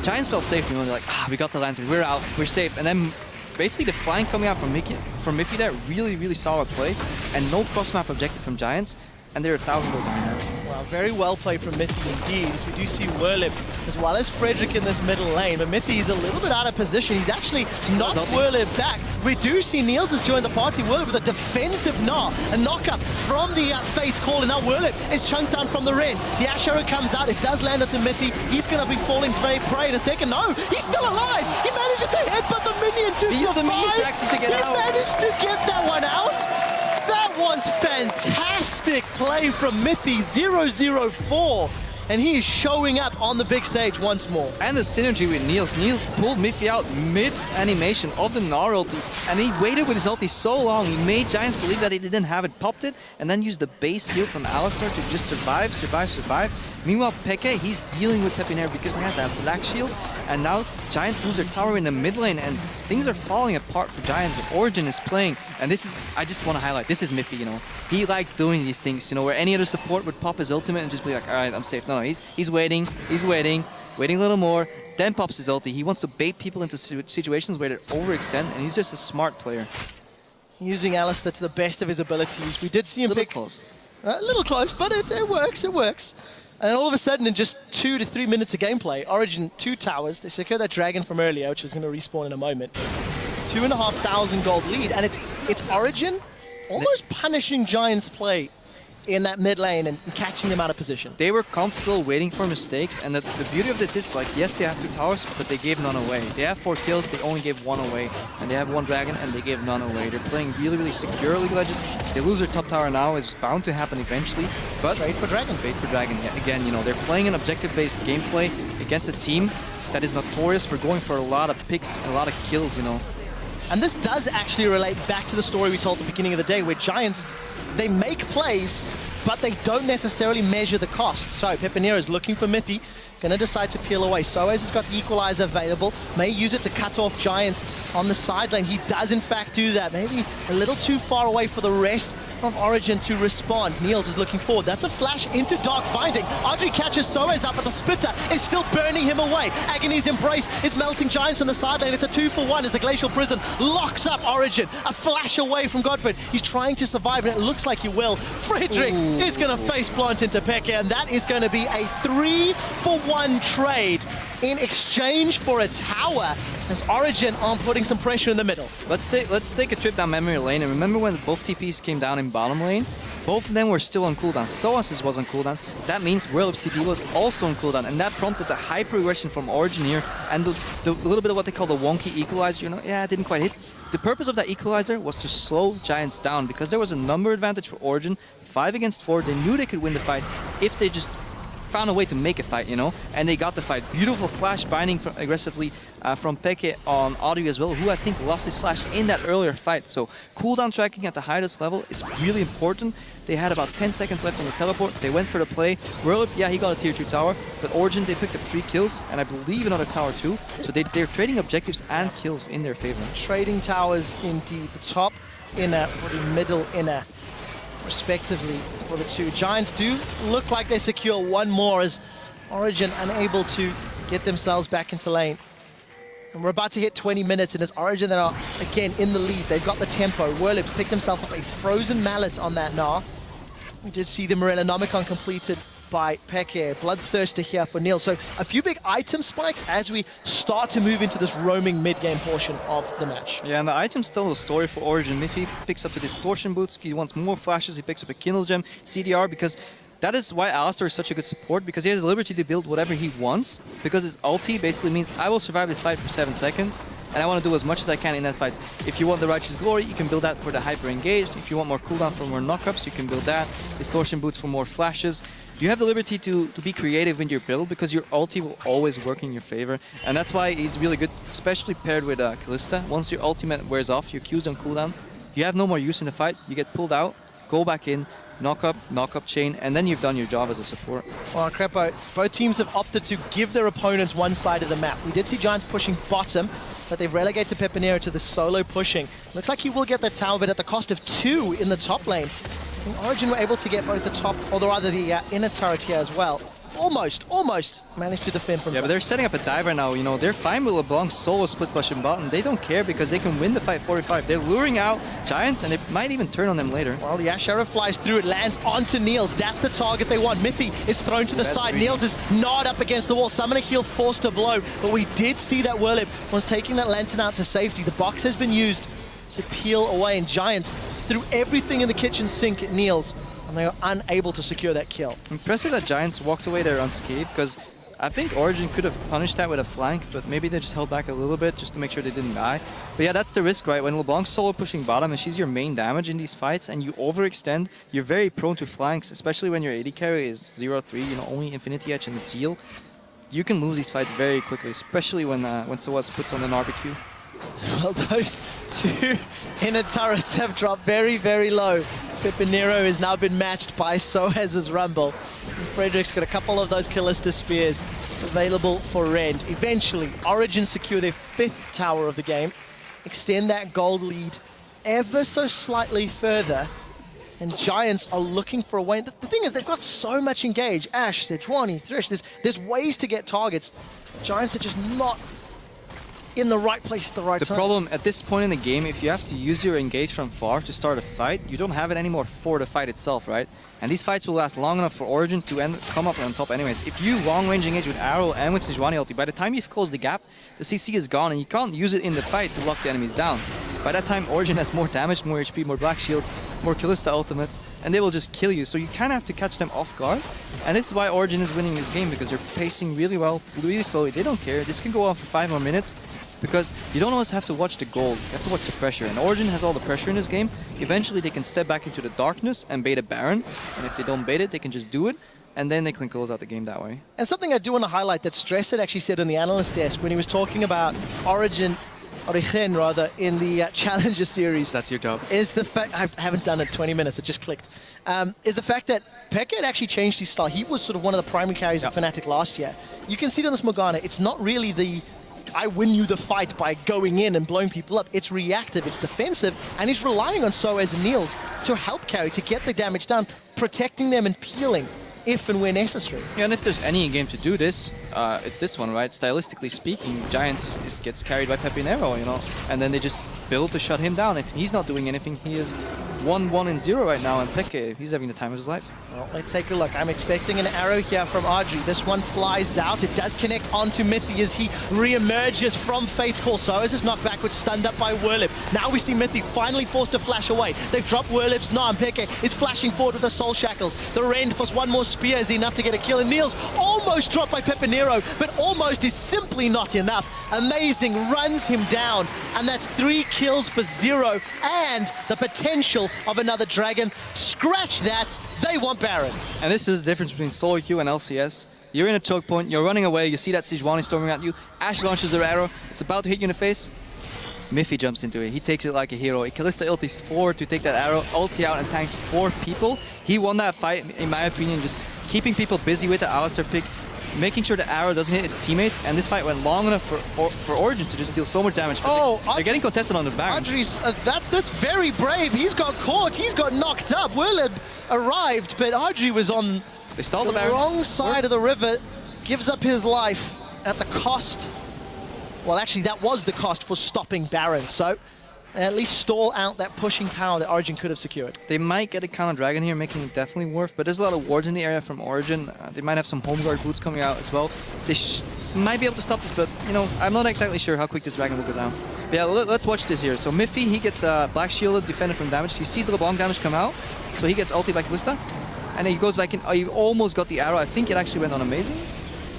Giants felt safe, you know, they're like, we got the Lantern, we're out, we're safe. And then basically the flank coming out from Miffy there, really, really solid play. And no cross-map objective from Giants. And they're 1,000 gold behind now. Well, very well played from Miffy indeed, as we do see Whirlip as well as Frederick in this middle lane, but Miffy is a little bit out of position. He's actually knocked Whirlip back. We do see Niels has joined the party. Whirlip with a defensive a knock-up from the Fate's Call, and now Whirlip is chunked down from the Ren. The Ash Arrow comes out, it does land onto Miffy. He's going to be falling to very prey in a second. No, he's still alive! He manages to headbutt the minion to survive! The minion Jackson to get out. He managed to get that one out! That was fantastic play from Miffy, 0-0-4, and he is showing up on the big stage once more. And the synergy with Niels. Niels pulled Miffy out mid-animation of the Gnar ulti, and he waited with his ulti so long, he made Giants believe that he didn't have it, popped it, and then used the base heal from Alistar to just survive. Meanwhile, Peke, he's dealing with Pepinero because he has that Black Shield, and now Giants lose their tower in the mid lane, and things are falling apart for Giants. Origin is playing, and this is, I just want to highlight, this is Miffy, you know. He likes doing these things, you know, where any other support would pop his ultimate and just be like, alright, I'm safe. No, he's waiting a little more, then pops his ulti. He wants to bait people into situations where they overextend, and he's just a smart player. Using Alistar to the best of his abilities. We did see him pick... A little close, but it works. And all of a sudden, in just 2 to 3 minutes of gameplay, Origin 2 towers. They secure that dragon from earlier, which is going to respawn in a moment. 2,500 gold lead, and it's Origin almost punishing Giants' play in that mid lane and catching them out of position. They were comfortable waiting for mistakes, and the beauty of this is, like, yes, they have 2 towers, but they gave none away. They have 4 kills, they only gave 1 away, and they have 1 dragon, and they gave none away. They're playing really, really secure League of Legends. They lose their top tower now, it's bound to happen eventually, but Trade for dragon. Yeah, again, you know, they're playing an objective-based gameplay against a team that is notorious for going for a lot of picks and a lot of kills, you know. And this does actually relate back to the story we told at the beginning of the day, where Giants, they make plays, but they don't necessarily measure the cost. So Pepinero is looking for Miffy, gonna decide to peel away. Soaz has got the equalizer available, may use it to cut off Giants on the side lane. He does in fact do that, maybe a little too far away for the rest of Origin to respond. Niels is looking forward. That's a flash into Dark Binding. Audrey catches Soez up, but the Splitter is still burning him away. Agony's Embrace is melting Giants on the side lane. It's a 2-for-1 as the Glacial Prison locks up Origin. A flash away from Godfred. He's trying to survive, and it looks like he will. Frederick is going to face plant into Peke, and that is going to be a 3-for-1 trade in exchange for a tower, as Origin are putting some pressure in the middle. Let's take a trip down memory lane, and remember when both TPs came down in bottom lane? Both of them were still on cooldown. Soas's was on cooldown. That means Werlip's TP was also on cooldown, and that prompted the hyper aggression from Origin here, and the little bit of what they call the wonky equalizer, you know, yeah, it didn't quite hit. The purpose of that equalizer was to slow Giants down, because there was a number advantage for Origin. 5 against 4, they knew they could win the fight if they just found a way to make a fight, you know, and they got the fight. Beautiful flash binding aggressively from Peke on Audrey as well, who I think lost his flash in that earlier fight. So cooldown tracking at the highest level is really important. They had about 10 seconds left on the teleport. They went for the play. Werlip, yeah, he got a tier 2 tower, but Origin, they picked up 3 kills, and I believe another tower too. So they're trading objectives and kills in their favor. Trading towers indeed. The top inner for the middle inner, respectively, for the two. Giants do look like they secure one more, as Origin unable to get themselves back into lane. And we're about to hit 20 minutes, and as Origin that are again in the lead, they've got the tempo. Werlip's picked himself up a frozen mallet on that Gnar. We did see the Morellonomicon completed by Peke. Bloodthirster here for Neil. So a few big item spikes as we start to move into this roaming mid-game portion of the match. Yeah, and the items tell the story for Origin. Miffy picks up the Distortion Boots, he wants more flashes, he picks up a Kindle Gem, CDR, because that is why Alistar is such a good support, because he has the liberty to build whatever he wants, because his ulti basically means I will survive this fight for 7 seconds, and I want to do as much as I can in that fight. If you want the Righteous Glory, you can build that for the hyper engaged. If you want more cooldown for more knockups, you can build that. Distortion Boots for more flashes. You have the liberty to be creative in your build, because your ulti will always work in your favor, and that's why he's really good, especially paired with Kalista. Once your ultimate wears off, your Q's on cooldown, you have no more use in the fight, you get pulled out, go back in, knock up chain, and then you've done your job as a support. Well, Crepo, both teams have opted to give their opponents one side of the map. We did see Giants pushing bottom, but they've relegated Pepinero to the solo pushing. Looks like he will get the tower, but at the cost of 2 in the top lane. And Origin were able to get both the top, or rather the inner turret here as well. Almost managed to defend from Yeah, but they're setting up a dive right now. You know, they're fine with LeBlanc's solo split pushing bottom. They don't care because they can win the fight 45. They're luring out Giants, and it might even turn on them later. Well, the Ash Arrow flies through, it lands onto Niels. That's the target they want. Miffy is thrown to the side. Niels is gnawed up against the wall. Summoner Heal forced to blow, but we did see that Werlip was taking that lantern out to safety. The box has been used to peel away, and Giants threw everything in the kitchen sink at Niels, and they are unable to secure that kill. Impressive that Giants walked away there unscathed, because I think Origin could have punished that with a flank, but maybe they just held back a little bit just to make sure they didn't die. But yeah, that's the risk, right? When LeBlanc's solo pushing bottom and she's your main damage in these fights and you overextend, you're very prone to flanks, especially when your AD carry is 0-3, you know, only Infinity Edge and its heal. You can lose these fights very quickly, especially when Soaz puts on an RBQ. Well, those two inner turrets have dropped very, very low. Pepinero has now been matched by Soaz's Rumble. And Frederick's got a couple of those Kalista Spears available for rend. Eventually, Origin secure their 5th tower of the game, extend that gold lead ever so slightly further, and Giants are looking for a way. The thing is, they've got so much engage. Ashe, Sejuani, Thresh, there's ways to get targets. Giants are just not in the right place at the right time. The problem at this point in the game, if you have to use your engage from far to start a fight, you don't have it anymore for the fight itself, right? And these fights will last long enough for Origin to come up on top anyways. If you long range engage with Arrow and with Sejuani ulti, by the time you've closed the gap, the CC is gone and you can't use it in the fight to lock the enemies down. By that time, Origin has more damage, more HP, more black shields, more Kalista ultimates, and they will just kill you. So you kind of have to catch them off guard. And this is why Origin is winning this game, because they're pacing really well, really slowly. They don't care. This can go on for 5 more minutes. Because you don't always have to watch the gold, you have to watch the pressure. And Origin has all the pressure in this game. Eventually they can step back into the darkness and bait a Baron. And if they don't bait it, they can just do it. And then they can close out the game that way. And something I do want to highlight that Stress had actually said on the analyst desk when he was talking about Origin rather, in the Challenger series. That's your job. Is the fact, I haven't done it 20 minutes, it just clicked. Is the fact that Peke had actually changed his style. He was sort of one of the primary carries of Fnatic last year. You can see it on this Morgana, it's not really the I win you the fight by going in and blowing people up. It's reactive, it's defensive, and he's relying on Soaz and Niels to help carry, to get the damage down, protecting them and peeling if and where necessary. Yeah, and if there's any game to do this, it's this one, right? Stylistically speaking, Giants gets carried by Pepinero, you know, and then they just build to shut him down. If he's not doing anything, he is 1-1-0 right now, and Peke, he's having the time of his life. Well, let's take a look. I'm expecting an arrow here from Audrey. This one flies out. It does connect onto Mithy as he re-emerges from Fate's Call. So as his knockback was stunned up by Whirlip. Now we see Mithy finally forced to flash away. They've dropped Whirlip's Nam. Peke is flashing forward with the Soul Shackles. The Rend plus one more spear is enough to get a kill. And Niels almost dropped by Pepinero, but almost is simply not enough. Amazing runs him down. And that's 3 kills for 0 and the potential of another dragon. Scratch that. They want Baron. And this is the difference between solo queue and LCS. You're in a choke point, you're running away, you see that Sejuani storming at you, Ashe launches her arrow, it's about to hit you in the face. Miffy jumps into it, he takes it like a hero. Kalista ultis forward to take that arrow, ulti out and tanks 4 people. He won that fight, in my opinion, just keeping people busy with the Alistar pick, making sure the arrow doesn't hit his teammates, and this fight went long enough for Origin to just deal so much damage. They're getting contested on the back. Audrey's, that's very brave. He's got caught, he's got knocked up. Whirlip arrived, but Audrey was on They stalled the wrong side of the river, gives up his life at the cost. Well, actually, that was the cost for stopping Baron, so at least stall out that pushing power that Origin could have secured. They might get a counter dragon here, making it definitely worth, but there's a lot of wards in the area from Origin. They might have some home guard boots coming out as well. They might be able to stop this, but you know, I'm not exactly sure how quick this dragon will go down. But yeah, let's watch this here. So Miffy, he gets black shielded, defended from damage. He sees the LeBlanc damage come out, so he gets ulti by Kalista, and then he goes back in. He almost got the arrow. I think it actually went on Amazing.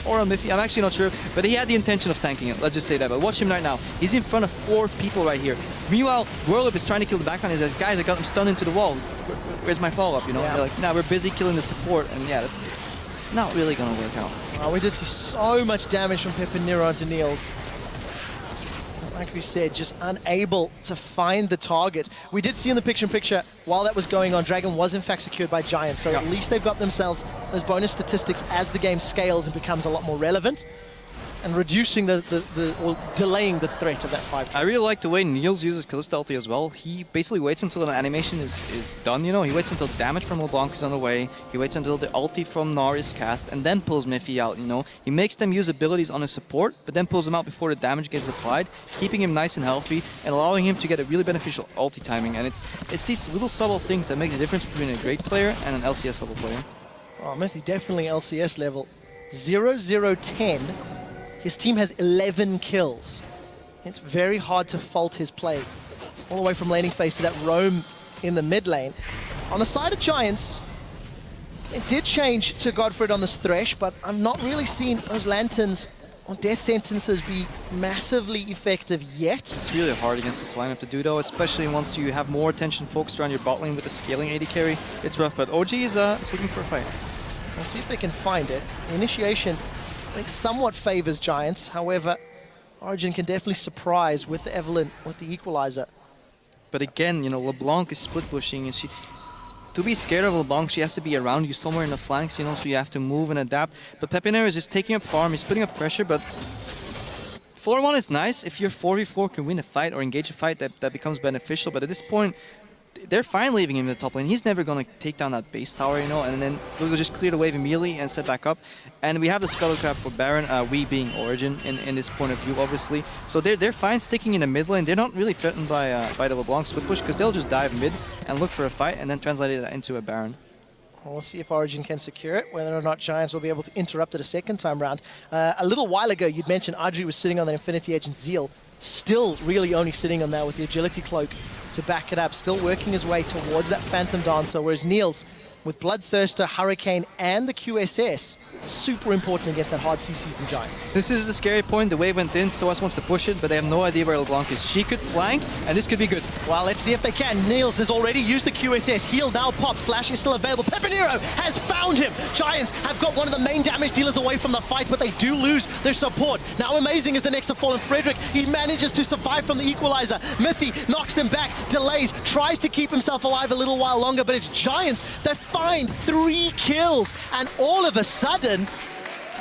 Or on Miffy, I'm actually not sure, but he had the intention of tanking it, let's just say that. But watch him right now, he's in front of 4 people right here. Meanwhile, Whirlip is trying to kill the background. He says, guys, I got him stunned into the wall. Where's my follow-up, you know? Yeah. They're like, nah, we're busy killing the support, and yeah, it's not really gonna work out. We did see so much damage from Pepinero onto Niels. Like we said, just unable to find the target. We did see in the picture-in-picture, while that was going on, Dragon was in fact secured by Giants, so at least they've got themselves those bonus statistics as the game scales and becomes a lot more relevant, and reducing or delaying the threat of that 5-3. I really like the way Niels uses Kalista ulti as well. He basically waits until an animation is done, you know? He waits until damage from LeBlanc is on the way, he waits until the ulti from Gnar is cast, and then pulls Miffy out, you know? He makes them use abilities on his support, but then pulls them out before the damage gets applied, keeping him nice and healthy, and allowing him to get a really beneficial ulti timing. And it's these little subtle things that make the difference between a great player and an LCS level player. Oh, Miffy definitely LCS level. 0-0-10. His team has 11 kills. It's very hard to fault his play. All the way from laning phase to that roam in the mid lane. On the side of Giants, it did change to Godfred on this Thresh, but I'm not really seeing those lanterns or death sentences be massively effective yet. It's really hard against this lineup to do though, especially once you have more attention focused around your bot lane with the scaling AD carry. It's rough, but OG is looking for a fight. We'll see if they can find it. The initiation, I think, somewhat favors Giants. However, Origin can definitely surprise with the Evelynn, with the equalizer. But again, you know, LeBlanc is split pushing, and to be scared of LeBlanc, she has to be around you somewhere in the flanks, you know, so you have to move and adapt. But Pepinero is just taking up farm, he's putting up pressure, but 4-1 is nice. If your 4v4 can win a fight or engage a fight, that becomes beneficial. But at this point, they're fine leaving him in the top lane. He's never going to take down that base tower, you know, and then we'll just clear the wave immediately and set back up. And we have the Scuttle Crab for Baron, we being Origin in this point of view, obviously. So they're fine sticking in the mid lane. They're not really threatened by the LeBlanc split push, because they'll just dive mid and look for a fight and then translate it into a Baron. We'll see if Origin can secure it, whether or not Giants will be able to interrupt it a second time round. A little while ago, you'd mentioned Audrey was sitting on the Infinity Edge and Zeal, still really only sitting on that with the Agility Cloak to back it up, still working his way towards that Phantom Dancer, whereas Niels, with Bloodthirster, Hurricane, and the QSS, super important against that hard CC from Giants. This is the scary point. The wave went in, Soaz wants to push it, but they have no idea where LeBlanc is. She could flank, and this could be good. Well, let's see if they can. Niels has already used the QSS. Heal now pop. Flash is still available. Pepinero has found him. Giants have got one of the main damage dealers away from the fight, but they do lose their support. Now Amazing is the next to fall, and Frederick, he manages to survive from the equalizer. Miffy knocks him back, delays, tries to keep himself alive a little while longer, but it's Giants that find 3 kills, and all of a sudden,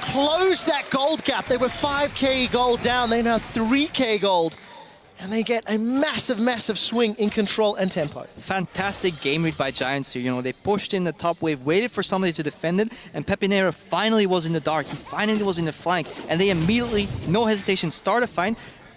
close that gold gap. They were 5k gold down, they now 3k gold. And they get a massive, massive swing in control and tempo. Fantastic game read by Giants here. You know, they pushed in the top wave, waited for somebody to defend it, and Pepinero finally was in the dark. He finally was in the flank, and they immediately, no hesitation, start a fight.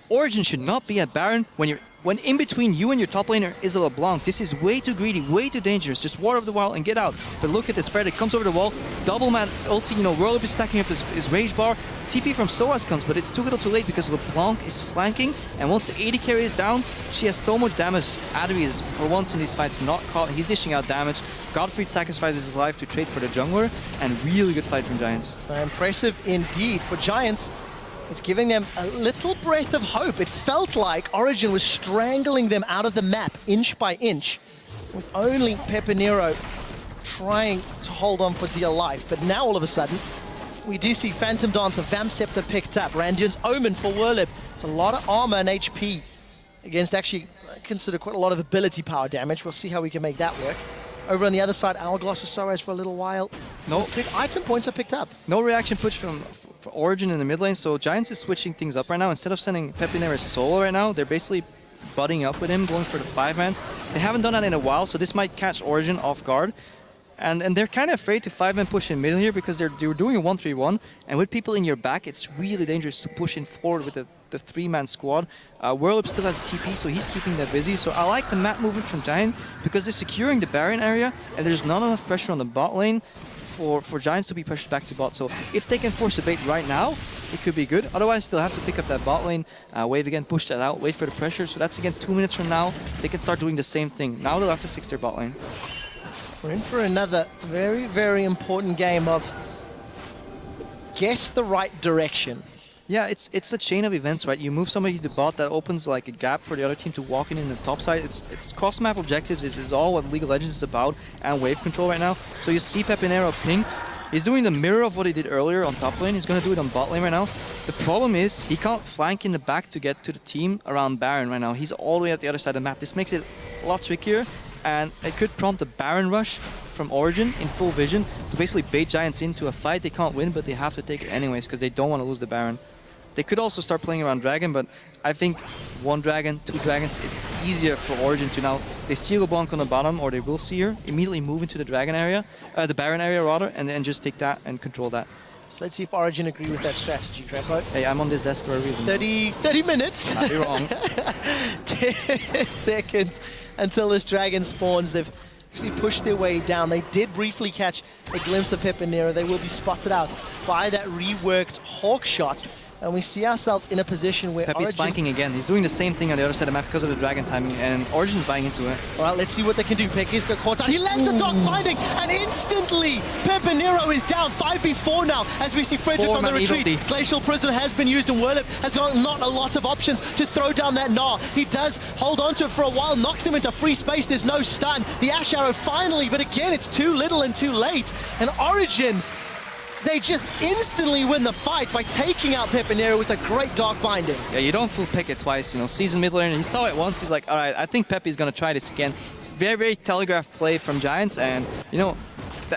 Origin should not be at Baron when in between you and your top laner is a LeBlanc. This is way too greedy, way too dangerous. Just War of the Wild and get out. But look at this, Frederick comes over the wall, double man ulti, you know, Whirlwind is stacking up his rage bar. TP from Soaz comes, but it's too little too late because LeBlanc is flanking, and once the 80 carry is down, she has so much damage. Adri is, for once in these fights, not caught. He's dishing out damage. Godfried sacrifices his life to trade for the jungler, and really good fight from Giants. Impressive indeed for Giants. It's giving them a little breath of hope. It felt like Origin was strangling them out of the map inch by inch, with only Pepinero trying to hold on for dear life. But now all of a sudden, we do see Phantom Dancer, Vamp Scepter picked up, Randuin's Omen for Whirlib. It's a lot of armor and HP against actually, I consider quite a lot of ability power damage. We'll see how we can make that work. Over on the other side, Hourglass with Soaz for a little while. No big item points are picked up. No reaction push from Origin in the mid lane, so Giants is switching things up right now. Instead of sending Pepinero solo right now, they're basically butting up with him, going for the 5-man. They haven't done that in a while, so this might catch Origin off guard. And they're kind of afraid to 5-man push in middle here because they're doing a 1-3-1, and with people in your back, it's really dangerous to push in forward with the 3-man squad. Whirlwind still has TP, so he's keeping them busy. So I like the map movement from Giant because they're securing the Baron area, and there's not enough pressure on the bot lane for Giants to be pressured back to bot. So if they can force a bait right now, it could be good. Otherwise, they'll have to pick up that bot lane, wave again, push that out, wait for the pressure. So that's again 2 minutes from now. They can start doing the same thing. Now they'll have to fix their bot lane. We're in for another very, very important game of guess the right direction. Yeah, it's a chain of events, right? You move somebody to the bot, that opens like a gap for the other team to walk in the top side. It's cross-map objectives. This is all what League of Legends is about, and wave control right now. So you see Pepinero ping. He's doing the mirror of what he did earlier on top lane. He's going to do it on bot lane right now. The problem is he can't flank in the back to get to the team around Baron right now. He's all the way at the other side of the map. This makes it a lot trickier, and it could prompt a Baron rush from Origin in full vision to basically bait Giants into a fight they can't win, but they have to take it anyways because they don't want to lose the Baron. They could also start playing around Dragon, but I think 1 Dragon, 2 Dragons, it's easier for Origin to now. They see LeBlanc on the bottom, or they will see her, immediately move into the Dragon area, the Baron area rather, and then just take that and control that. So let's see if Origin agree with that strategy, Trevo. Hey, I'm on this desk for a reason. 30 minutes. I'd be wrong. 10 seconds until this Dragon spawns. They've actually pushed their way down. They did briefly catch a glimpse of Pepinero. They will be spotted out by that reworked Hawk shot. And we see ourselves in a position where Pepe's flanking again. He's doing the same thing on the other side of the map because of the Dragon timing, and Origin's buying into it. All right, let's see what they can do. Pepe's got caught out. He lands a dog binding, and instantly Pepinero is down. 5v4 now, as we see Frederick on the retreat. Glacial Prison has been used, and Whirlwind has got not a lot of options to throw down that Gnar. He does hold on to it for a while, knocks him into free space. There's no stun. The Ash Arrow finally, but again, it's too little and too late. And Origin, they just instantly win the fight by taking out Pepinero with a great Dark Binding. Yeah, you don't fool Peck it twice, you know, seasoned mid laner. He saw it once, he's like, all right, I think Pepe's gonna try this again. Very, very telegraphed play from Giants, and, you know,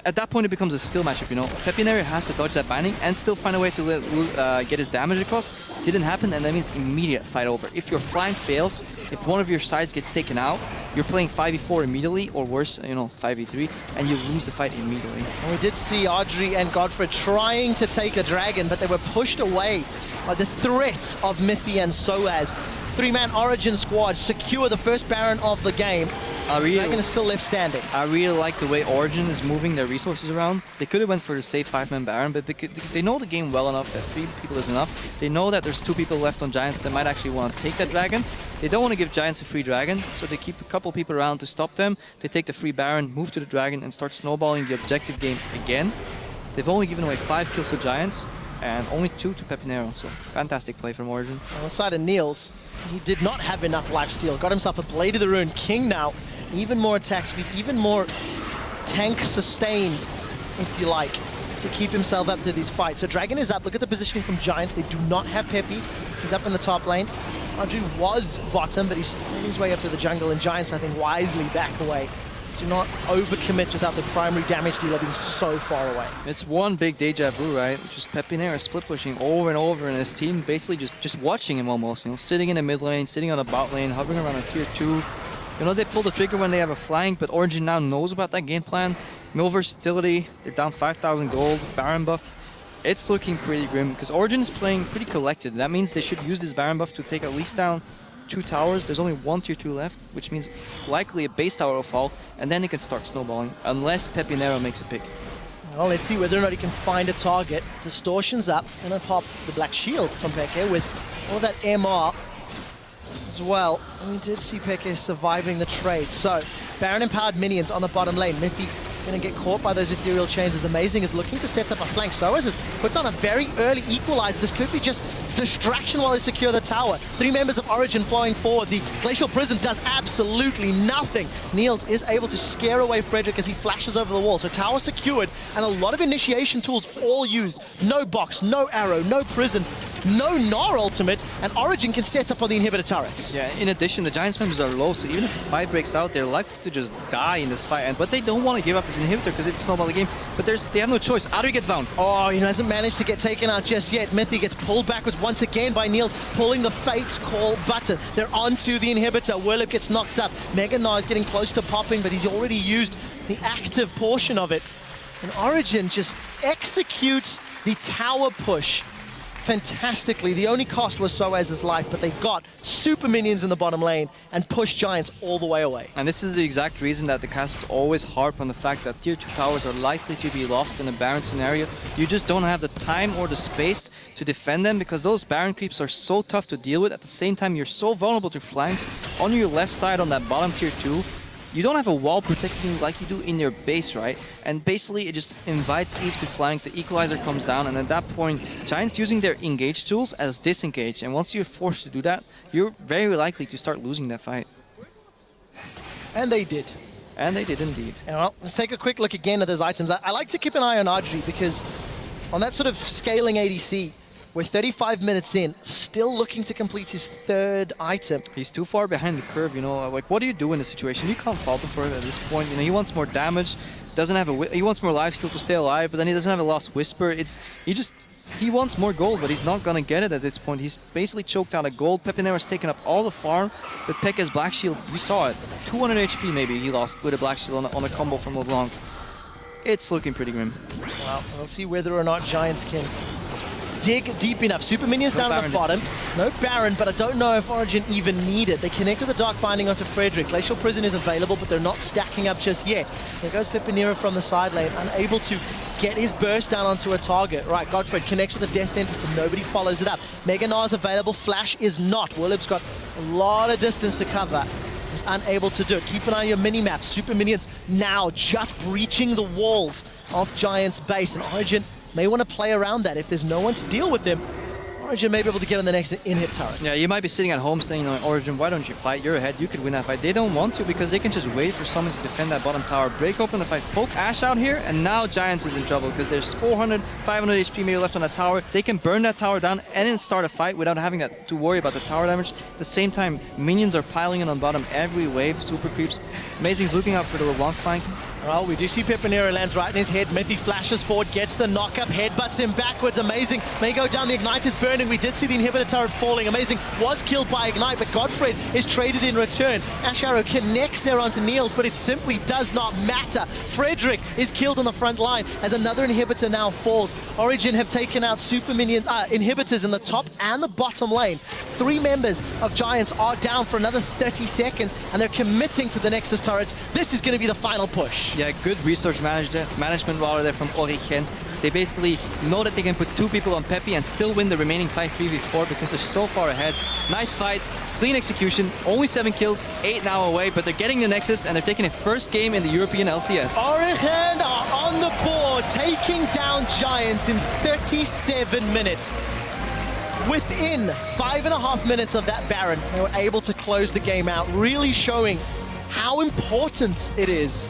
at that point it becomes a skill matchup, you know. Pepinero has to dodge that binding and still find a way to get his damage across. Didn't happen, and that means immediate fight over. If your flank fails, if one of your sides gets taken out, you're playing 5v4 immediately, or worse, you know, 5v3, and you lose the fight immediately. And we did see Audrey and Godfrey trying to take a dragon, but they were pushed away by the threat of Mythi and Soaz. 3-man Origin squad secure the first Baron of the game. Dragon is still left standing. I really like the way Origin is moving their resources around. They could have went for the safe 5-man Baron, but they know the game well enough that 3 people is enough. They know that there's 2 people left on Giants that might actually want to take that dragon. They don't want to give Giants a free dragon, so they keep a couple people around to stop them. They take the free Baron, move to the dragon, and start snowballing the objective game again. They've only given away 5 kills to Giants, and only 2 to Pepinero, so fantastic play from Origin. On the side of Niels, he did not have enough lifesteal. Got himself a Blade of the Rune, King now. Even more attack speed, even more tank sustain, if you like, to keep himself up to these fights. So Dragon is up. Look at the positioning from Giants. They do not have Pepe. He's up in the top lane. Audrey was bottom, but he's on his way up to the jungle, and Giants, I think, wisely back away do not overcommit without the primary damage dealer being so far away. It's one big deja vu, right? Just Pepinera split pushing over and over, and his team basically just watching him almost. You know, sitting in the mid lane, sitting on the bot lane, hovering around a tier 2. You know, they pull the trigger when they have a flank, but Origin now knows about that game plan. No versatility. They're down 5,000 gold. Baron buff. It's looking pretty grim because Origin is playing pretty collected. That means they should use this Baron buff to take at least down 2 towers. There's only 1 tier 2 left, which means likely a base tower will fall, and then they can start snowballing, unless Pepinero makes a pick. Well, let's see whether or not he can find a target. Distortion's up, and I pop the black shield from Peke with all that MR as well. And we did see Peke surviving the trade. So, Baron empowered minions on the bottom lane. Mythy going to get caught by those ethereal chains. As Amazing is looking to set up a flank. Soaz has put on a very early equalizer. This could be just distraction while they secure the tower. 3 members of Origin flowing forward. The Glacial Prison does absolutely nothing. Niels is able to scare away Frederick as he flashes over the wall. So tower secured and a lot of initiation tools all used. No box, no arrow, no prison, no Gnar ultimate, and Origin can set up on the inhibitor turrets. Yeah, in addition, the Giants members are low, so even if the fight breaks out, they're likely to just die in this fight. But they don't want to give up this inhibitor because it's snowball the game. But they have no choice. Adri gets bound. Oh, he hasn't managed to get taken out just yet. Mythy gets pulled backwards once again by Niels, pulling the Fate's Call button. They're onto the inhibitor. Willip gets knocked up. Mega Gnar is getting close to popping, but he's already used the active portion of it. And Origin just executes the tower push fantastically. The only cost was Soaz's life, but they got super minions in the bottom lane and pushed Giants all the way away. And this is the exact reason that the casters always harp on the fact that tier 2 towers are likely to be lost in a Baron scenario. You just don't have the time or the space to defend them because those Baron creeps are so tough to deal with. At the same time, you're so vulnerable to flanks. On your left side on that bottom tier 2, you don't have a wall protecting you like you do in your base, right? And basically it just invites Eve to flank, the equalizer comes down, and at that point, Giants using their engage tools as disengage. And once you're forced to do that, you're very likely to start losing that fight. And they did. And they did indeed. Well, let's take a quick look again at those items. I like to keep an eye on Adri because on that sort of scaling ADC, we're 35 minutes in, still looking to complete his 3rd item. He's too far behind the curve, you know. Like, what do you do in this situation? You can't fault him for it at this point. You know, he wants more damage, doesn't have he wants more life still to stay alive, but then he doesn't have a Lost Whisper. He wants more gold, but he's not gonna get it at this point. He's basically choked out of gold. Pepinera's taken up all the farm, but Pekka's Black Shield, you saw it. 200 HP maybe he lost with a Black Shield on a combo from LeBlanc. It's looking pretty grim. Well, we'll see whether or not Giants can dig deep enough. Super minions down at the bottom. No Baron, but I don't know if Origin even need it. They connect with the Dark Binding onto Frederick. Glacial Prison is available, but they're not stacking up just yet. There goes Pepinera from the side lane, unable to get his burst down onto a target. Right, Godfred connects with the Death Sentence and nobody follows it up. Mega Gnar is available, Flash is not. Willip's got a lot of distance to cover. He's unable to do it. Keep an eye on your mini-map. Super minions now just breaching the walls of Giants' base, and Origin may want to play around that. If there's no one to deal with them, Origin may be able to get on the next inhib turret. Yeah, you might be sitting at home saying, Origin, why don't you fight? You're ahead, you could win that fight. They don't want to because they can just wait for someone to defend that bottom tower, break open the fight, poke Ashe out here, and now Giants is in trouble because there's 400, 500 HP maybe left on that tower. They can burn that tower down and then start a fight without having to worry about the tower damage. At the same time, minions are piling in on bottom every wave, super creeps. Amazing's looking out for the LeBlanc flank. Well, we do see Pepinera lands right in his head. Mythy flashes forward, gets the knock-up, headbutts him backwards. Amazing may go down. The Ignite is burning. We did see the inhibitor turret falling. Amazing was killed by Ignite, but Godfred is traded in return. Ashe Arrow connects there onto Niels, but it simply does not matter. Frederick is killed on the front line as another inhibitor now falls. Origin have taken out super minions, inhibitors in the top and the bottom lane. 3 members of Giants are down for another 30 seconds, and they're committing to the Nexus turrets. This is going to be the final push. Yeah, good resource management while there from Origin. They basically know that they can put 2 people on Peppy and still win the remaining fight 3v4 because they're so far ahead. Nice fight, clean execution, only 7 kills, 8 now away, but they're getting the Nexus and they're taking a first game in the European LCS. Origin are on the board, taking down Giants in 37 minutes. Within 5.5 minutes of that Baron, they were able to close the game out, really showing how important it is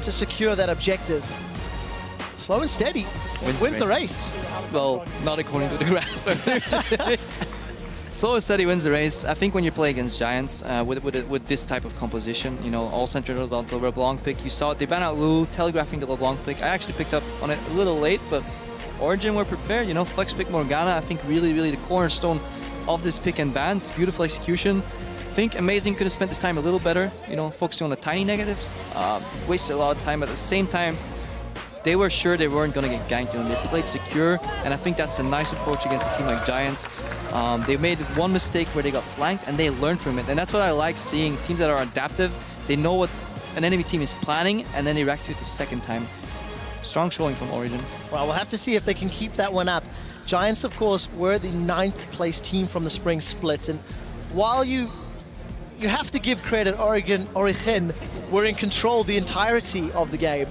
to secure that objective. Slow and steady wins the race. Well, not according to the graph. slow and steady wins the race. I think when you play against Giants with this type of composition, you know, all centered on the LeBlanc pick, you saw it. They ban out Lu, telegraphing the LeBlanc pick. I actually picked up on it a little late, but Origin were prepared. You know, flex pick Morgana, I think really the cornerstone of this pick and bans. Beautiful execution. I think Amazing could have spent this time a little better, you know, focusing on the tiny negatives. Wasted a lot of time, but at the same time, they were sure they weren't going to get ganked, and they played secure, and I think that's a nice approach against a team like Giants. They made one mistake where they got flanked, and they learned from it, and that's what I like seeing. Teams that are adaptive, they know what an enemy team is planning, and then they react to it the second time. Strong showing from Origin. Well, we'll have to see if they can keep that one up. Giants, of course, were the 9th place team from the spring split, and while you have to give credit, Origin were in control the entirety of the game.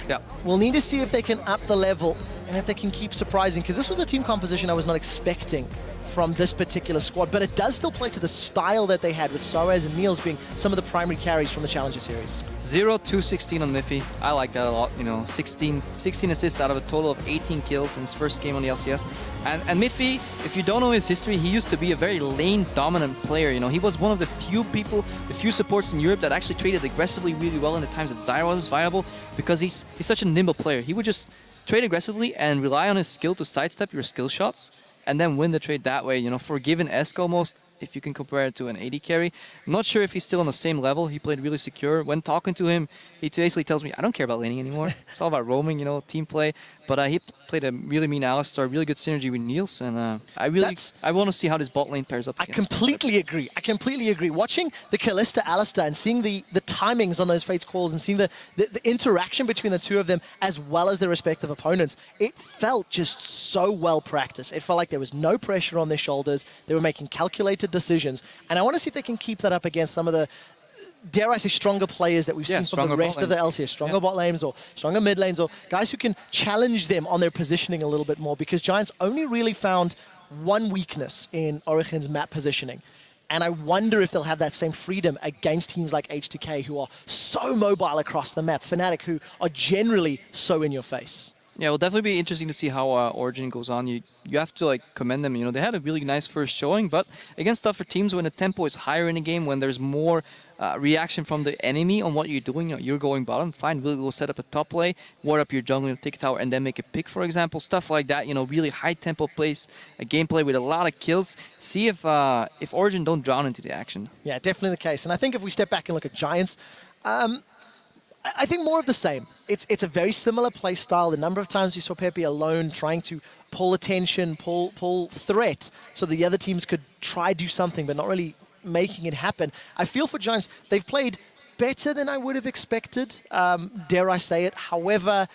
Yeah. We'll need to see if they can up the level and if they can keep surprising, because this was a team composition I was not expecting from this particular squad, but it does still play to the style that they had with Soaz and Niels being some of the primary carries from the Challenger Series. 0-2-16 on Miffy. I like that a lot. You know, 16 assists out of a total of 18 kills in his first game on the LCS. And Miffy, if you don't know his history, he used to be a very lane-dominant player. You know, he was one of the few supports in Europe that actually traded aggressively really well in the times that Zyra was viable, because he's such a nimble player. He would just trade aggressively and rely on his skill to sidestep your skill shots, and then win the trade that way, you know, forgive an Esk almost, if you can compare it to an AD carry. I'm not sure if he's still on the same level. He played really secure. When talking to him, he basically tells me, I don't care about laning anymore. It's all about roaming, you know, team play. But he played a really mean Alistar, really good synergy with Niels, and I want to see how this bot lane pairs up. I completely agree. I completely agree. Watching the Kalista Alistar and seeing the timings on those Fates calls and seeing the interaction between the two of them as well as their respective opponents, it felt just so well practiced. It felt like there was no pressure on their shoulders. They were making calculated decisions, and I want to see if they can keep that up against some of the, dare I say, stronger players that we've seen from the rest of the LCS, stronger bot lanes or stronger mid lanes, or guys who can challenge them on their positioning a little bit more, because Giants only really found one weakness in Origin's map positioning. And I wonder if they'll have that same freedom against teams like H2K, who are so mobile across the map, Fnatic, who are generally so in your face. Yeah, it'll definitely be interesting to see how Origin goes on. You have to like commend them. You know, they had a really nice first showing, but against tougher teams, when the tempo is higher in the game, when there's more reaction from the enemy on what you're doing, you know, you're going bottom, fine, we'll go set up a top lane, ward up your jungle, take a tower, and then make a pick, for example, stuff like that. You know, really high tempo plays, a gameplay with a lot of kills. See if Origin don't drown into the action. Yeah, definitely the case. And I think if we step back and look at Giants, I think more of the same. It's a very similar play style. The number of times you saw Pepe alone trying to pull attention, pull threat, so the other teams could try do something, but not really making it happen. I feel for Giants, they've played better than I would have expected, dare I say it. However,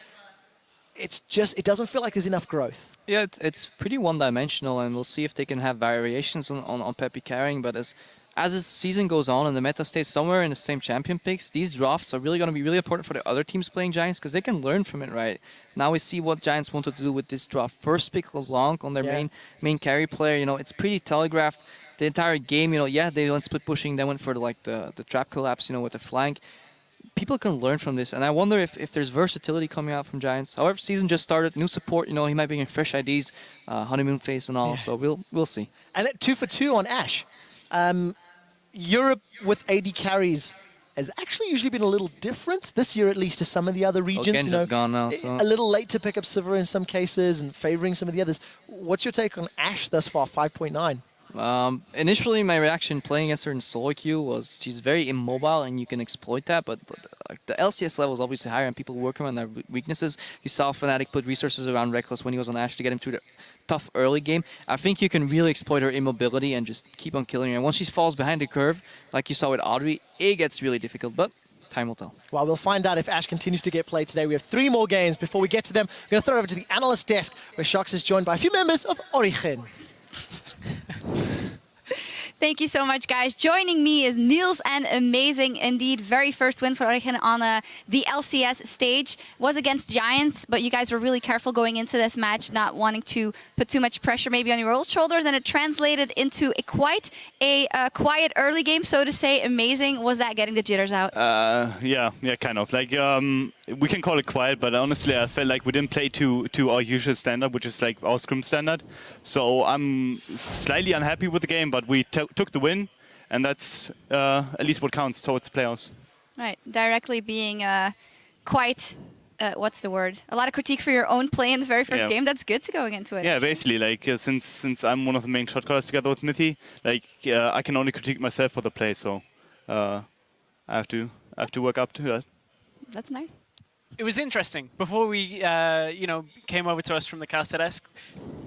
it doesn't feel like there's enough growth. Yeah, it's pretty one-dimensional, and we'll see if they can have variations on Pepe carrying, but as this season goes on and the meta stays somewhere in the same champion picks, these drafts are really going to be really important for the other teams playing Giants, because they can learn from it, right? Now we see what Giants wanted to do with this draft. First pick LeBlanc on their main carry player. You know, it's pretty telegraphed. The entire game, you know, yeah, they went split pushing, they went for the trap collapse, you know, with the flank. People can learn from this, and I wonder if there's versatility coming out from Giants. However, season just started, new support, you know, he might bring in fresh IDs, honeymoon phase and all, so we'll see. And 2 for 2 on Ashe. Europe with AD carries has actually usually been a little different this year, at least, to some of the other regions. You know, gone now, so. A little late to pick up Sivir in some cases and favoring some of the others. What's your take on Ashe thus far, 5.9? Initially, my reaction playing against her in solo queue was she's very immobile and you can exploit that, but the LCS level is obviously higher and people work on their weaknesses. You saw Fnatic put resources around Reckless when he was on Ashe to get him through the tough early game. I think you can really exploit her immobility and just keep on killing her. And once she falls behind the curve, like you saw with Audrey, it gets really difficult, but time will tell. Well, we'll find out if Ashe continues to get played today. We have 3 more games. Before we get to them, we're going to throw it over to the analyst desk, where Shox is joined by a few members of Origin. Thank you so much, guys. Joining me is Niels and Amazing. Indeed, very first win for Origin on the LCS stage. Was against Giants, but you guys were really careful going into this match, not wanting to put too much pressure maybe on your own shoulders, and it translated into quite a quiet early game, so to say. Amazing. Was that getting the jitters out? Yeah, kind of. Like, we can call it quiet, but honestly, I felt like we didn't play to our usual standard, which is like our scrim standard. So I'm slightly unhappy with the game, but we took the win, and that's at least what counts towards the playoffs. Right, directly being quite, what's the word? A lot of critique for your own play in the very first game. That's good to going into it. Yeah, basically, like since I'm one of the main shot callers together with Mithy, like I can only critique myself for the play, so I have to work up to that. That's nice. It was interesting. Before we, came over to us from the caster desk,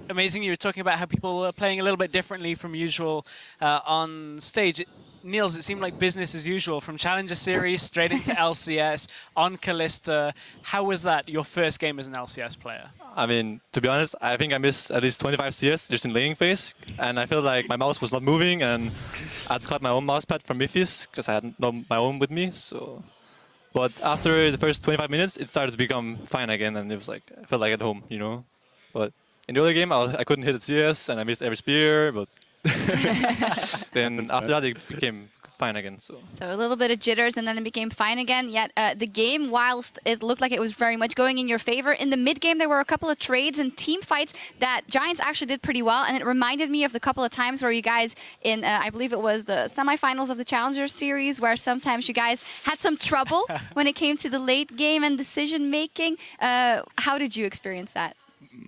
amazing. You were talking about how people are playing a little bit differently from usual on stage. Niels, it seemed like business as usual from Challenger Series straight into LCS on Kalista. How was that, your first game as an LCS player? I mean, to be honest, I think I missed at least 25 CS just in laning phase, and I felt like my mouse was not moving, and I had to cut my own mouse pad from Miffy's because I had no my own with me. So, but after the first 25 minutes, it started to become fine again, and it was like I felt like at home, you know. But in the other game, I couldn't hit the CS, and I missed every spear, but. Then after that, it became fine again. So a little bit of jitters, and then it became fine again. Yet the game, whilst it looked like it was very much going in your favor, in the mid game there were a couple of trades and team fights that Giants actually did pretty well, and it reminded me of the couple of times where you guys in I believe it was the semifinals of the Challenger Series, where sometimes you guys had some trouble when it came to the late game and decision making. How did you experience that?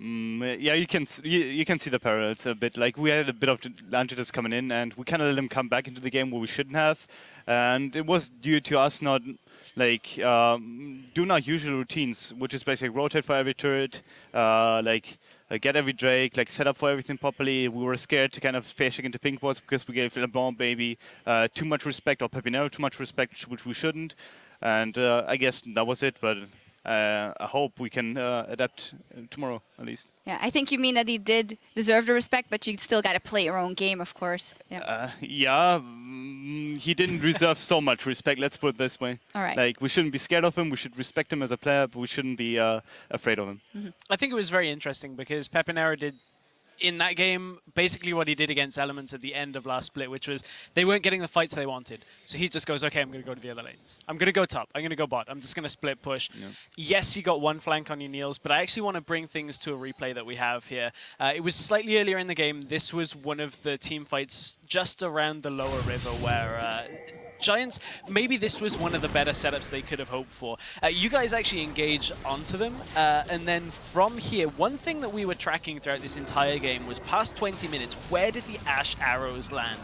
Yeah, you can see the parallels a bit. Like we had a bit of Langitas coming in, and we kind of let them come back into the game where we shouldn't have, and it was due to us not like doing our usual routines, which is basically rotate for every turret, get every Drake, like set up for everything properly. We were scared to kind of fishing into pink boards because we gave LeBlanc maybe too much respect, or Pepinero too much respect, which we shouldn't, and I guess that was it. But I hope we can adapt tomorrow, at least. Yeah, I think you mean that he did deserve the respect, but you still got to play your own game, of course. Yeah. He didndidn't deserve so much respect, let's put it this way. All right. Like, we shouldn't be scared of him, we should respect him as a player, but we shouldn't be afraid of him. Mm-hmm. I think it was very interesting because Pepinero did in that game basically what he did against Elements at the end of last split, which was they weren't getting the fights they wanted. So he just goes, okay, I'm going to go to the other lanes. I'm going to go top. I'm going to go bot. I'm just going to split push. Yeah. Yes, he got one flank on you, Niels, but I actually want to bring things to a replay that we have here. It was slightly earlier in the game. This was one of the team fights just around the lower river where Giants, maybe this was one of the better setups they could have hoped for. You guys actually engage onto them, and then from here, one thing that we were tracking throughout this entire game was past 20 minutes, where did the Ash arrows land?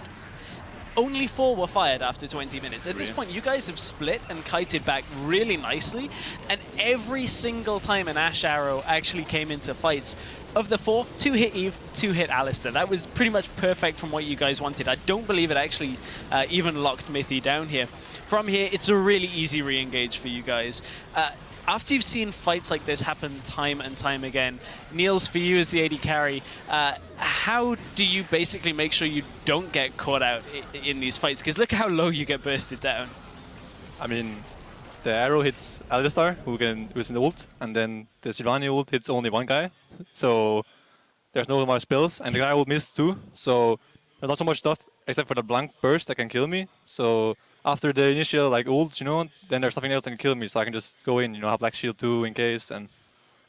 Only 4 were fired after 20 minutes. At this point, you guys have split and kited back really nicely, and every single time an Ash arrow actually came into fights, of the 4, 2 hit Eve, 2 hit Alistair. That was pretty much perfect from what you guys wanted. I don't believe it actually even locked Mithy down here. From here, it's a really easy re-engage for you guys. After you've seen fights like this happen time and time again, Niels, for you as the AD carry, how do you basically make sure you don't get caught out in these fights? Because look how low you get bursted down. I mean, the arrow hits Alistar, who's in the ult, and then the Sylvania ult hits only one guy. So there's no more spells, and the guy will miss too. So there's not so much stuff except for the blank burst that can kill me. So after the initial like ult, then there's nothing else that can kill me. So I can just go in, have Black Shield too in case. And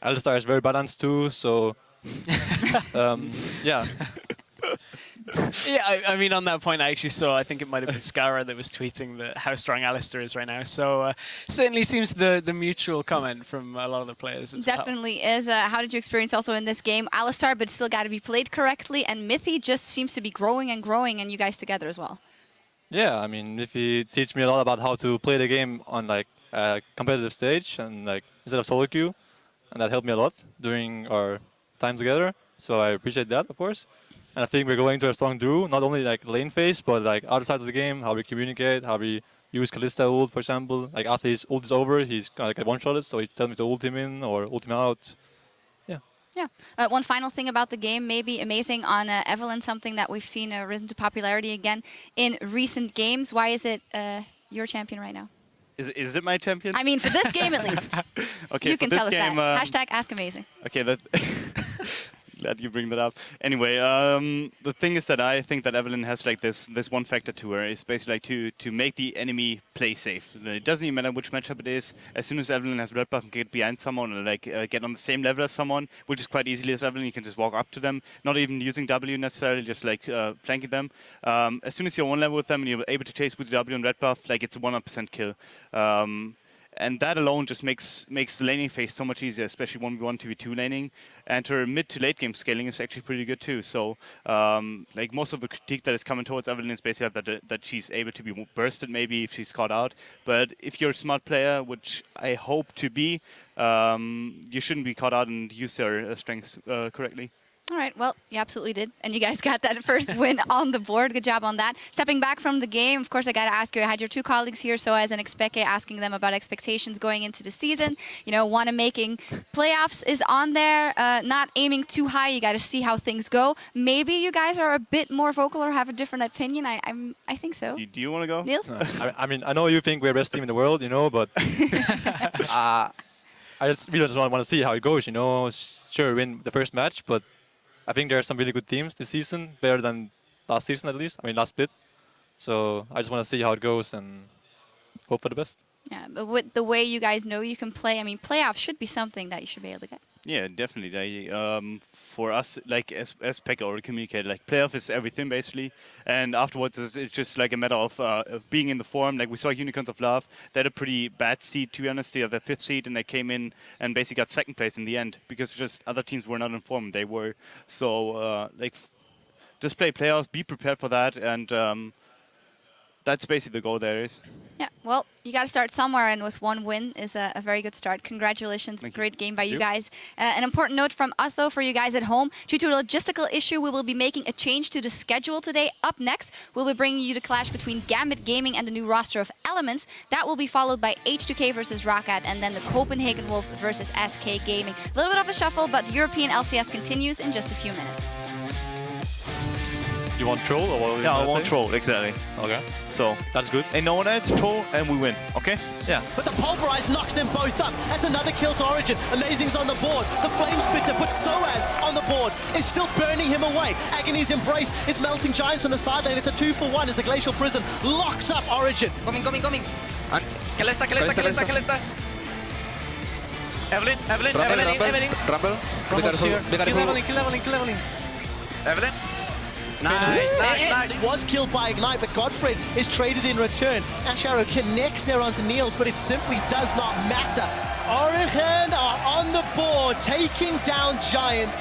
Alistar is very balanced too. So yeah. Yeah, I mean, on that point, I actually saw, I think it might have been Skara that was tweeting how strong Alistair is right now. So certainly seems the mutual comment from a lot of the players as Definitely is. How did you experience also in this game? Alistair, but still got to be played correctly, and Mithy just seems to be growing and growing, and you guys together as well. Yeah, I mean, Mithy teach me a lot about how to play the game on like a competitive stage and like instead of solo queue, and that helped me a lot during our time together. So I appreciate that, of course. And I think we're going to a strong duo, not only like lane phase, but like outside of the game, how we communicate, how we use Kalista ult, for example. Like after his ult is over, he's kind of like one-shotted, so he tells me to ult him in or ult him out. Yeah. Yeah. One final thing about the game, maybe amazing on Evelynn, something that we've seen risen to popularity again in recent games. Why is it your champion right now? Is it my champion? I mean, for this game at least. Okay, you can tell us game, that. Hashtag Ask Amazing. Okay, that. Glad you bring that up. Anyway, the thing is that I think that Evelyn has like this one factor to her. It's basically like to make the enemy play safe. It doesn't even matter which matchup it is. As soon as Evelyn has red buff and get behind someone or like get on the same level as someone, which is quite easily as Evelyn, you can just walk up to them, not even using W necessarily, just like flanking them. As soon as you're on level with them and you're able to chase with W and red buff, like it's a 100% kill. And that alone just makes the laning phase so much easier, especially 1v1, 2v2 laning. And her mid to late game scaling is actually pretty good too. So, like most of the critique that is coming towards Evelyn is basically that she's able to be bursted maybe if she's caught out. But if you're a smart player, which I hope to be, you shouldn't be caught out and use your strengths correctly. All right, well, you absolutely did. And you guys got that first win on the board. Good job on that. Stepping back from the game, of course, I got to ask you, I had your two colleagues here, so as an Expeke, asking them about expectations going into the season. You know, one making playoffs is on there, not aiming too high. You got to see how things go. Maybe you guys are a bit more vocal or have a different opinion. I think so. Do you want to go? Niels? I mean, I know you think we're the best team in the world, you know, but I just really just want to see how it goes, you know. Sure, win the first match, but I think there are some really good teams this season, better than last season at least. I mean, last split. So I just want to see how it goes and hope for the best. Yeah, but with the way you guys know you can play, I mean, playoffs should be something that you should be able to get. Yeah, definitely. For us, like as Pekka already communicated, like playoff is everything basically, and afterwards it's just like a matter of being in the form. Like we saw Unicorns of Love, they had a pretty bad seed to be honest. They had the 5th seed, and they came in and basically got 2nd place in the end because just other teams were not in form. They were so like just play playoffs, be prepared for that, and that's basically the goal there is. Yeah, well, you got to start somewhere, and with one win is a very good start. Congratulations. Great game by you guys. An important note from us, though, for you guys at home. Due to a logistical issue, we will be making a change to the schedule today. Up next, we'll be bringing you the clash between Gambit Gaming and the new roster of Elements. That will be followed by H2K versus Roccat, and then the Copenhagen Wolves versus SK Gaming. A little bit of a shuffle, but the European LCS continues in just a few minutes. You want troll or what? Yeah, I want troll, exactly. Okay. So That's good. and no one else troll and we win, okay? Yeah. But the Pulverize knocks them both up. That's another kill to Origin. Amazing's on the board. The Flame Spitter puts Soaz on the board. Is still burning him away. Agony's Embrace is melting Giants on the sideline. It's a 2-for-1 as the Glacial Prison locks up Origin. Coming. Kalista. Evelyn. Rumble. Kill leveling. Evelyn. Nice. It was killed by Ignite, but Godfrey is traded in return. Asharo connects there onto Niels, but it simply does not matter. Origin are on the board, taking down Giants.